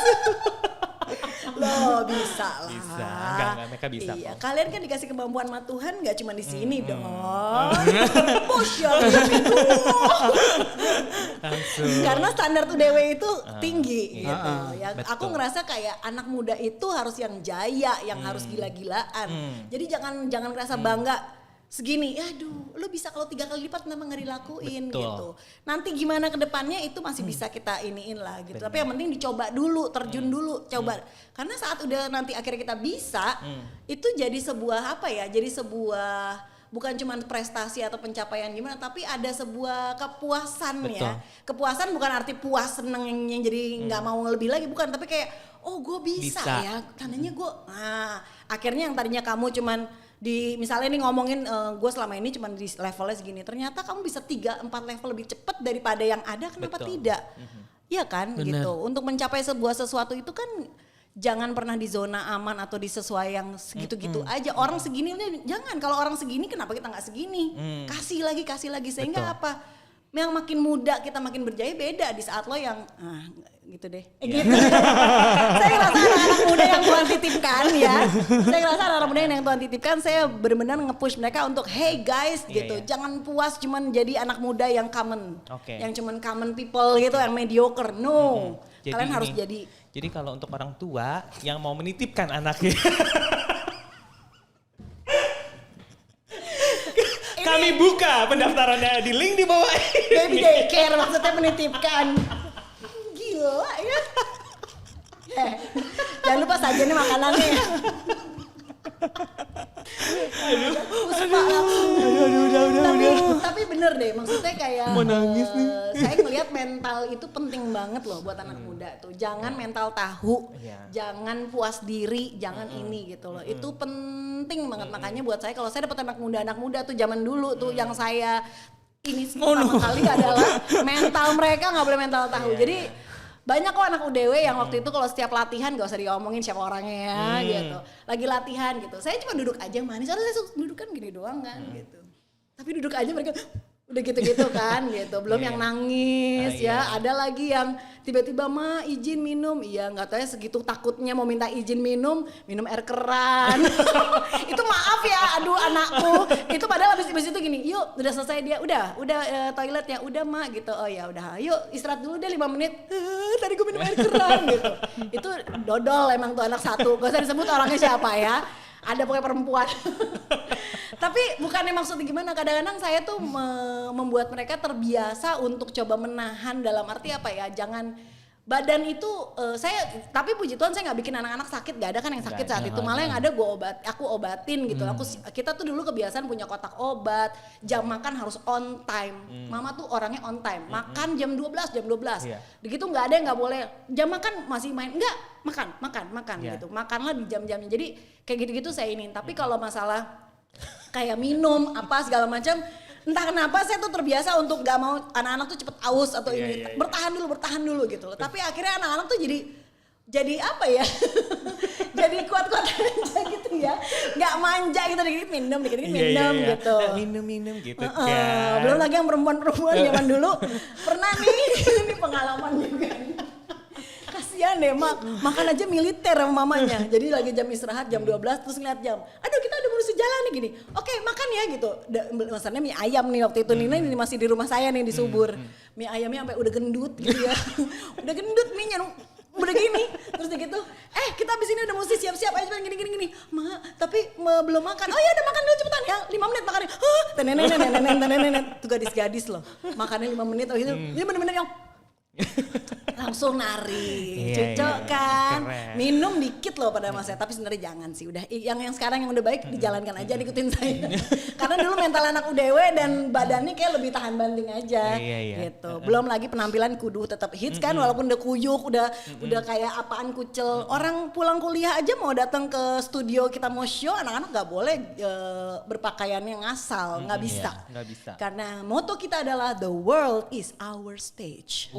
Loh bisa lah. Bisa, enggak, mereka bisa Iya, kok. kalian kan dikasih kemampuan sama Tuhan gak cuma di sini dong. Push ya gitu. Karena standar UDW itu tinggi gitu. Ya, betul. aku ngerasa kayak anak muda itu harus yang jaya, yang harus gila-gilaan. Jadi jangan ngerasa bangga segini, aduh lu bisa kalau 3 kali lipat kenapa nggak dilakuin. Betul. Gitu. Nanti gimana ke depannya itu masih bisa kita iniin lah gitu. Tapi yang penting dicoba dulu, terjun dulu, coba. Karena saat udah nanti akhirnya kita bisa, itu jadi sebuah apa ya, jadi sebuah bukan cuma prestasi atau pencapaian gimana, tapi ada sebuah kepuasan ya. Kepuasan bukan arti puas seneng yang jadi nggak mau lebih lagi, bukan, tapi kayak oh gue bisa ya, tandanya gue. Nah akhirnya yang tadinya kamu cuman di misalnya nih ngomongin gue selama ini cuman di levelnya segini, ternyata kamu bisa 3-4 level lebih cepat daripada yang ada, kenapa tidak? Iya kan. Bener. Gitu. Untuk mencapai sebuah sesuatu itu kan jangan pernah di zona aman atau di sesuai yang segitu-gitu aja. Orang segini jangan, kalau orang segini kenapa kita nggak segini? Kasih lagi sehingga apa? Yang makin muda kita makin berjaya beda di saat lo yang gitu deh. Gitu. Saya ngerasa anak-anak muda yang Tuhan titipkan ya. Saya ngerasa anak-anak muda yang Tuhan titipkan, saya benar-benar nge-push mereka untuk hey guys gitu. Jangan puas cuman jadi anak muda yang common. Yang cuman common people gitu, yang mediocre. No. Kalian harus jadi. Jadi kalau untuk orang tua yang mau menitipkan anaknya. Kami buka pendaftarannya di link di bawah ini. Baby daycare maksudnya menitipkan. Gila ya. Jangan lupa sajiannya makanannya. Aduh, tapi bener deh, maksudnya kayak mau nangis nih. Saya ngelihat mental itu penting banget loh buat anak muda tuh. Jangan mental tahu, jangan puas diri, jangan ini gitu loh. Itu penting banget, makanya buat saya kalau saya dapat anak muda tuh zaman dulu tuh yang saya ini pertama kali adalah mental mereka nggak boleh mental tahu. Jadi banyak kok anak UDW yang waktu itu kalau setiap latihan gak usah diomongin siapa orangnya ya gitu. Lagi latihan gitu. Saya cuma duduk aja manis, soalnya saya duduk kan gini doang kan gitu. Tapi duduk aja mereka udah gitu-gitu kan gitu. Belum yang nangis ya. Ada lagi yang tiba-tiba ma izin minum. Iya gak tahu ya segitu takutnya mau minta izin minum air keran. Itu maaf ya aduh anakku. Itu padahal habis itu gini, yuk udah selesai dia. Udah toilet ya udah ma gitu. Oh ya udah yuk istirahat dulu deh 5 menit. Tadi gue minum air keran gitu. Itu dodol emang tuh anak satu. Gak usah disebut orangnya siapa ya. Ada pokoknya perempuan. Tapi bukannya maksudnya gimana, kadang-kadang saya tuh membuat mereka terbiasa untuk coba menahan, dalam arti apa ya, jangan badan itu tapi puji Tuhan saya nggak bikin anak-anak sakit, gak ada kan yang sakit saat itu, malah yang ada aku obatin gitu. Kita tuh dulu kebiasaan punya kotak obat, jam makan harus on time. Mama tuh orangnya on time, makan jam 12. Begitu nggak ada yang nggak boleh, jam makan masih main, enggak makan gitu, makanlah di jam-jamnya. Jadi kayak gitu-gitu saya ini. Tapi kalau masalah kayak minum apa segala macam, entah kenapa saya tuh terbiasa untuk gak mau anak-anak tuh cepet aus atau ini. Bertahan dulu gitu loh. Tapi akhirnya anak-anak tuh jadi apa ya? Jadi kuat-kuat aja gitu ya. Gak manja gitu, dikit minum gitu. Minum gitu kan. Belum lagi yang perempuan-perempuan zaman dulu. Pernah nih, ini pengalaman juga nih. Kasian deh makan aja militer sama mamanya. Jadi lagi jam istirahat jam 12 terus ngeliat jam. Aduh kita udah mesti jalan nih gini. Oke makan ya gitu. Maksudnya mie ayam nih waktu itu Nina ini masih di rumah saya nih di Subur. Mie ayamnya sampai udah gendut gitu ya. Udah gendut mie-nya udah gini. Terus gitu. Kita abis ini udah mesti siap-siap aja gini. Ma tapi belum makan. Oh ya udah makan dulu cepetan ya. 5 menit makannya. Tenenet. Itu gadis-gadis loh. Makannya 5 menit. Oh itu ini bener-bener yang langsung nari, cocok kan, keren. Minum dikit loh pada masa, tapi sebenarnya jangan sih, udah yang sekarang yang udah baik dijalankan aja, ikutin saya. Karena dulu mental anak UDW dan badannya kayak lebih tahan banting aja, gitu. Belum lagi penampilan kudu tetap hits kan, walaupun udah kuyuk, udah kayak apaan kucel. Orang pulang kuliah aja mau datang ke studio kita mau show, anak-anak nggak boleh berpakaian yang ngasal, nggak bisa. Nggak bisa. Karena moto kita adalah the world is our stage.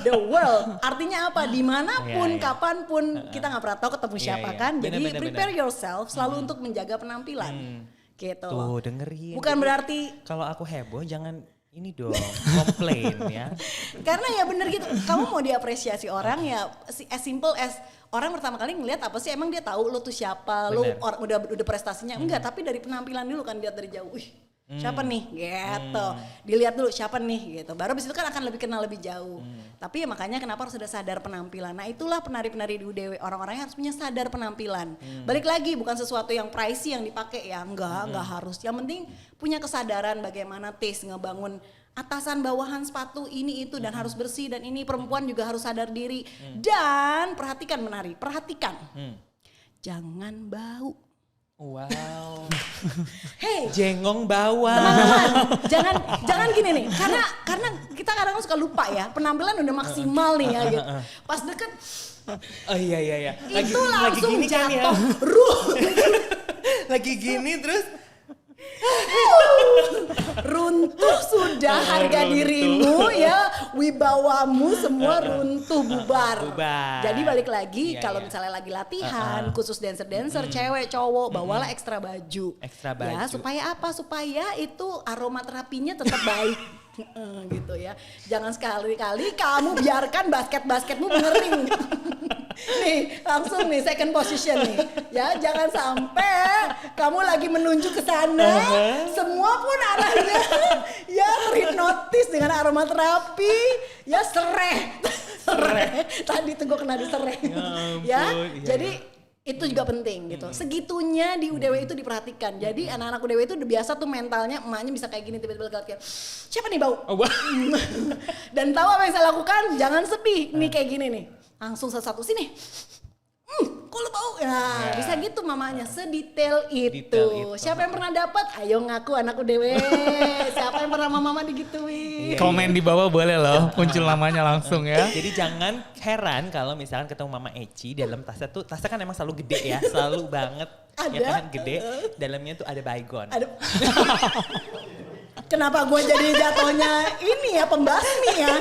The world artinya apa? Dimanapun, kapanpun, kita nggak pernah tahu ketemu siapa kan. Jadi prepare yourself selalu untuk menjaga penampilan. Gitu. Tuh dengerin. Bukan berarti kalau aku heboh jangan ini dong komplain ya. Karena ya bener gitu. Kamu mau diapresiasi orang ya as simple as orang pertama kali ngeliat apa sih, emang dia tahu lo tuh siapa, lo udah prestasinya enggak, tapi dari penampilan dulu kan, lihat dari jauh. Siapa nih gitu, dilihat dulu siapa nih gitu, baru abis itu kan akan lebih kenal lebih jauh. Tapi ya makanya kenapa harus ada sadar penampilan. Nah itulah penari-penari di UDW, orang-orangnya harus punya sadar penampilan. Balik lagi, bukan sesuatu yang pricey yang dipakai ya, enggak harus. Yang penting punya kesadaran bagaimana taste, ngebangun atasan bawahan sepatu ini itu dan harus bersih, dan ini perempuan juga harus sadar diri. Dan perhatikan menari, perhatikan jangan bau. Wow. Hey, Jengong bawah. teman-teman, jangan gini nih, karena kita kadang suka lupa ya, penampilan udah maksimal nih ya gitu. Pas deket, Oh iya. itu langsung gini kan ya. jatuh, ruh. Lagi gini terus. Runtuh sudah harga dirimu ya, wibawamu semua runtuh bubar. Jadi balik lagi Iya, kalau iya. misalnya lagi latihan khusus dancer cewek cowok bawalah ekstra baju. Ekstra Ya baju. supaya apa? Supaya itu aroma terapinya tetap baik. Gitu ya. Jangan sekali-kali kamu biarkan basket-basketmu mengering. Nih, langsung nih second position nih. Ya, jangan sampai kamu lagi menuju ke sana, semua pun arahnya ya terhipnotis dengan aroma terapi, ya sereh. Tadi tuh gue kena disereh. Ya Ya, ampun, iya, jadi itu juga penting gitu. Segitunya di UDW itu diperhatikan. Jadi anak-anak UDW itu udah biasa tuh mentalnya, emaknya bisa kayak gini tiba-tiba kayak siapa nih bau? Oh, wah. Dan tahu apa yang saya lakukan? Jangan sedih. Nih kayak gini nih. Langsung satu sini. Kok lu bau? Nah, bisa gitu mamanya, sedetail itu. Detail itu. Siapa yang pernah dapat? Ayo ngaku anak UDW. Siapa yang pernah mama digituin? Komen di bawah boleh loh, muncul namanya langsung ya. Jadi jangan heran kalau misalkan ketemu Mama Eci dalam tasnya kan emang selalu gede ya, selalu banget. Ada. Ya kan gede, dalamnya tuh ada baygon. Aduh. Kenapa gue jadi jatuhnya ini ya pembasmi ya?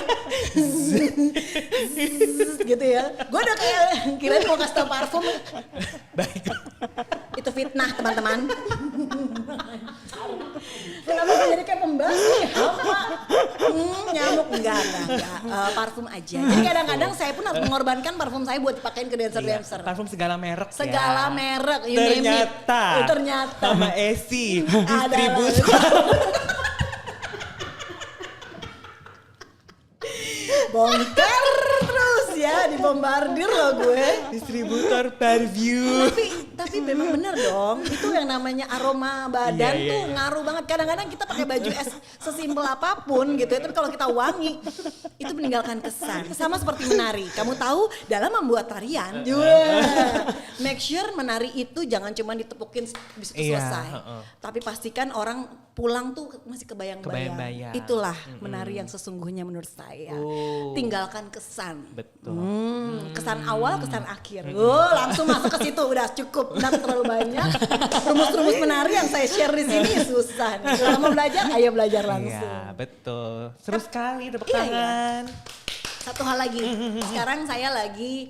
Gitu ya. Gue udah kayak kirain mau kasih tau parfum. Baygon. Itu fitnah teman-teman. Kenapa gue jadi kayak pembasmi? Nyamuk enggak. Parfum aja. Jadi kadang-kadang saya pun harus mengorbankan parfum saya buat dipakein ke dancer-dancer. Iya, parfum segala merek Segala ya. merek, you name it. Ternyata. Mama Esi, Adalah- distributor. Bongkar terus ya, dibombardir loh gue. Distributor parfum. Tapi memang bener dong, itu yang namanya aroma badan Iya, tuh iya. ngaruh banget. Kadang-kadang kita pakai baju sesimpel apapun gitu ya, tapi kalau kita wangi itu meninggalkan kesan. Sama seperti menari, kamu tahu dalam membuat tarian, make sure menari itu jangan cuma ditepukin bisa Iya, selesai, tapi pastikan orang pulang tuh masih kebayang-bayang. Kebayang-bayang. Itulah menari yang sesungguhnya menurut saya. Tinggalkan kesan. Betul. Kesan awal, kesan akhir. Langsung masuk ke situ udah cukup, udah terlalu banyak. Rumus-rumus menari yang saya share di sini susah. Nih. Kalau mau belajar, ayo belajar langsung. Iya, betul. Seru sekali tepuk Iya, tangan. Satu hal lagi, sekarang saya lagi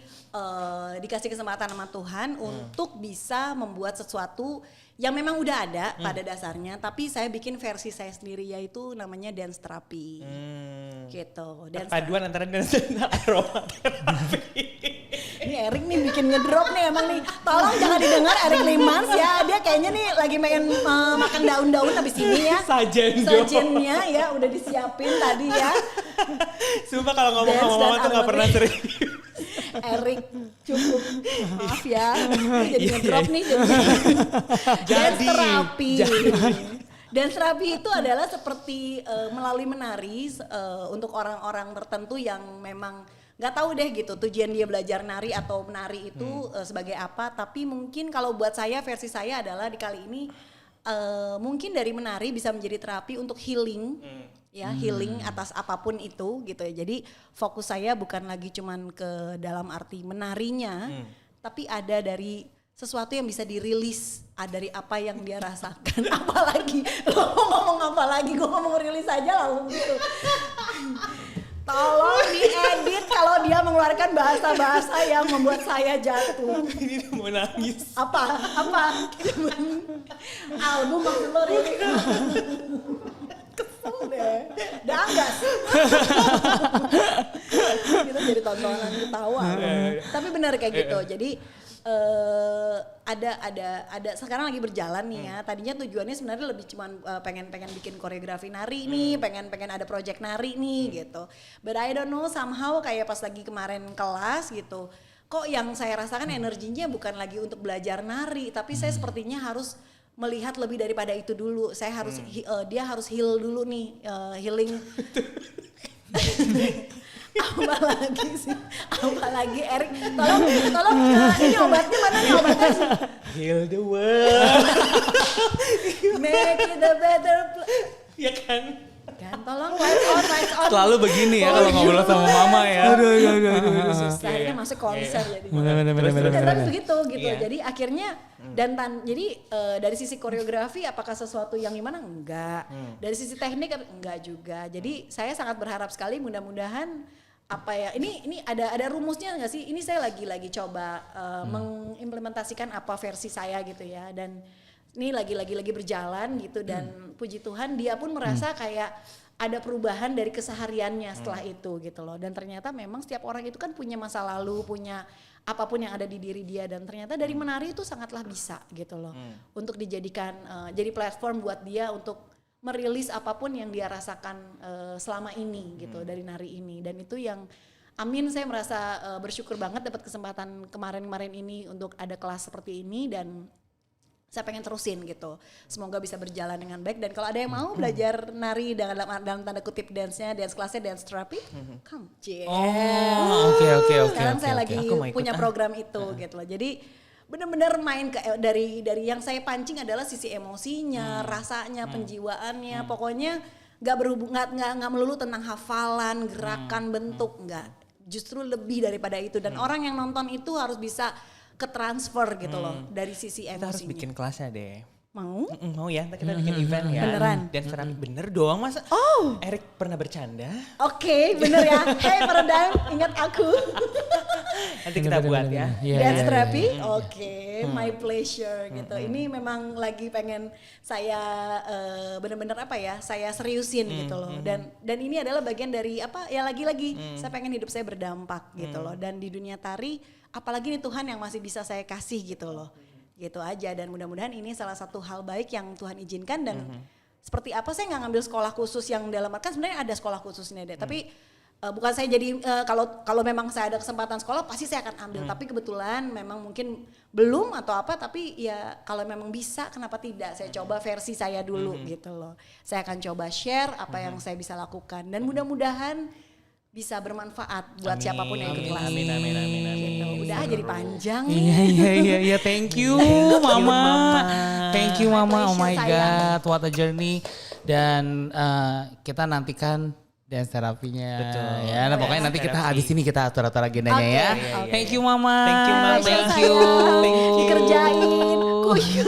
dikasih kesempatan sama Tuhan untuk bisa membuat sesuatu yang memang udah ada pada dasarnya, tapi saya bikin versi saya sendiri yaitu namanya dance therapy. Gitu. Dance Perpaduan antara dan aroma terapi. Ini Erik nih bikin ngedrop nih emang nih. Tolong jangan didengar Erik Limans ya. Dia kayaknya nih lagi pengen makan daun-daun habis ini ya. Sajen dong. Sajennya ya udah disiapin tadi ya. Sumpah kalau ngomong sama Dance mama dan tuh gak pernah harmoni. serius. Erik cukup maaf ya. Jadi Iya, ngedrop iya. nih jadi. Dance Jadi, terapi. Dance terapi itu adalah seperti melalui menari untuk orang-orang tertentu yang memang nggak tahu deh gitu tujuan dia belajar nari atau menari itu sebagai apa, tapi mungkin kalau buat saya versi saya adalah di kali ini mungkin dari menari bisa menjadi terapi untuk healing ya, healing atas apapun itu gitu ya. Jadi fokus saya bukan lagi cuman ke dalam arti menarinya, tapi ada dari sesuatu yang bisa dirilis dari apa yang dia rasakan. Apalagi lo ngomong apa lagi, gue ngomong rilis aja langsung gitu. Tolong diedit kalau dia mengeluarkan bahasa-bahasa yang membuat saya jatuh. Ini udah mau nangis. Apa? Album maksud lo Riri? Kesel deh. Udah enggak sih? Kita jadi tontonan ketawa. Tapi benar kayak gitu. Jadi ada sekarang lagi berjalan nih ya. Tadinya tujuannya sebenarnya lebih cuman pengen bikin koreografi nari nih, pengen ada project nari nih gitu. But I don't know, somehow kayak pas lagi kemarin kelas gitu, kok yang saya rasakan energinya bukan lagi untuk belajar nari, tapi saya sepertinya harus melihat lebih daripada itu dulu. Saya harus dia harus heal dulu nih, healing. Apalagi sih, apalagi Erik, tolong ini obatnya mana nih obatnya? Heal the world. Make it a better place. Ya kan? Kan tolong lights on. Selalu begini ya kalau ngobrol sama mama ya. Aduh, susah. Ini masuk konser jadi. Tapi begitu gitu. Iya. Jadi akhirnya jadi dari sisi koreografi apakah sesuatu yang gimana? Enggak. Dari sisi teknik enggak juga. Jadi saya sangat berharap sekali mudah-mudahan apa ya ini ada rumusnya nggak sih? Ini saya lagi coba mengimplementasikan apa versi saya gitu ya, dan ini lagi berjalan gitu, dan puji Tuhan dia pun merasa kayak ada perubahan dari kesehariannya setelah itu gitu loh. Dan ternyata memang setiap orang itu kan punya masa lalu, punya apapun yang ada di diri dia, dan ternyata dari menari itu sangatlah bisa gitu loh untuk dijadikan jadi platform buat dia untuk merilis apapun yang dia rasakan selama ini gitu dari nari ini. Dan itu yang amin, saya merasa bersyukur banget dapat kesempatan kemarin ini untuk ada kelas seperti ini, dan saya pengen terusin gitu. Semoga bisa berjalan dengan baik, dan kalau ada yang mau belajar nari dalam tanda kutip dance-nya, dance kelasnya dance therapy, come. Oh, oke. Sekarang saya lagi Aku mau ikut, punya program itu gitu loh. Jadi benar-benar main dari yang saya pancing adalah sisi emosinya, rasanya, penjiwaannya. Pokoknya nggak melulu tentang hafalan, gerakan, bentuk, nggak. Justru lebih daripada itu, dan orang yang nonton itu harus bisa ketransfer gitu loh dari sisi Kita harus emosinya. bikin kelasnya deh. Mau? Mau ya, kita bikin event ya. Beneran? Dan terapi bener dong, masa Erik pernah bercanda? Oke, bener ya. Hey Paradigm, ingat aku. Nanti kita buat ya. Dance therapy, oke, my pleasure gitu. Ini memang lagi pengen saya bener-bener apa ya, saya seriusin gitu loh. Dan ini adalah bagian dari apa ya, lagi-lagi saya pengen hidup saya berdampak gitu loh. Dan di dunia tari, apalagi nih Tuhan yang masih bisa saya kasih gitu loh. Gitu aja, dan mudah-mudahan ini salah satu hal baik yang Tuhan izinkan. Dan seperti apa, saya nggak ngambil sekolah khusus yang dalam arti, kan sebenarnya ada sekolah khususnya deh, tapi bukan saya jadi kalau memang saya ada kesempatan sekolah pasti saya akan ambil, tapi kebetulan memang mungkin belum atau apa, tapi ya kalau memang bisa kenapa tidak, saya coba versi saya dulu gitu loh. Saya akan coba share apa yang saya bisa lakukan, dan mudah-mudahan bisa bermanfaat buat siapapun yang ikut kelas. Amin. Gitu. Udah jadi panjang. Iya. Thank you, Mama. Thank you, Mama. Oh my God, what a journey. Dan kita nantikan dance terapinya. Betul. Ya, nah, pokoknya nanti kita habis ini kita atur-atur agendanya ya. Okay. Thank you, Mama. Thank you, Mama. Thank you. Dikerjain. Kuyup.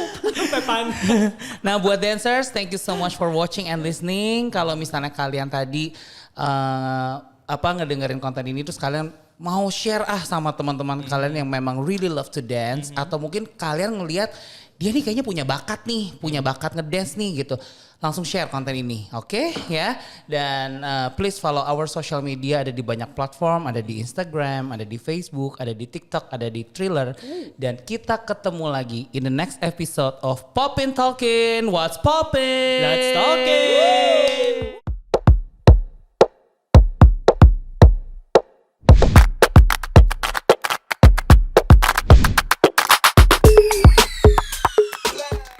Nah, buat dancers, thank you so much for watching and listening. Kalau misalnya kalian tadi ngedengerin konten ini terus kalian mau share sama teman-teman kalian yang memang really love to dance, atau mungkin kalian ngelihat dia nih kayaknya punya bakat ngedance nih gitu, langsung share konten ini, oke? Ya. Dan please follow our social media, ada di banyak platform, ada di Instagram, ada di Facebook, ada di TikTok, ada di Thriller. Dan kita ketemu lagi in the next episode of Poppin' Talkin'. What's poppin'? Let's talking.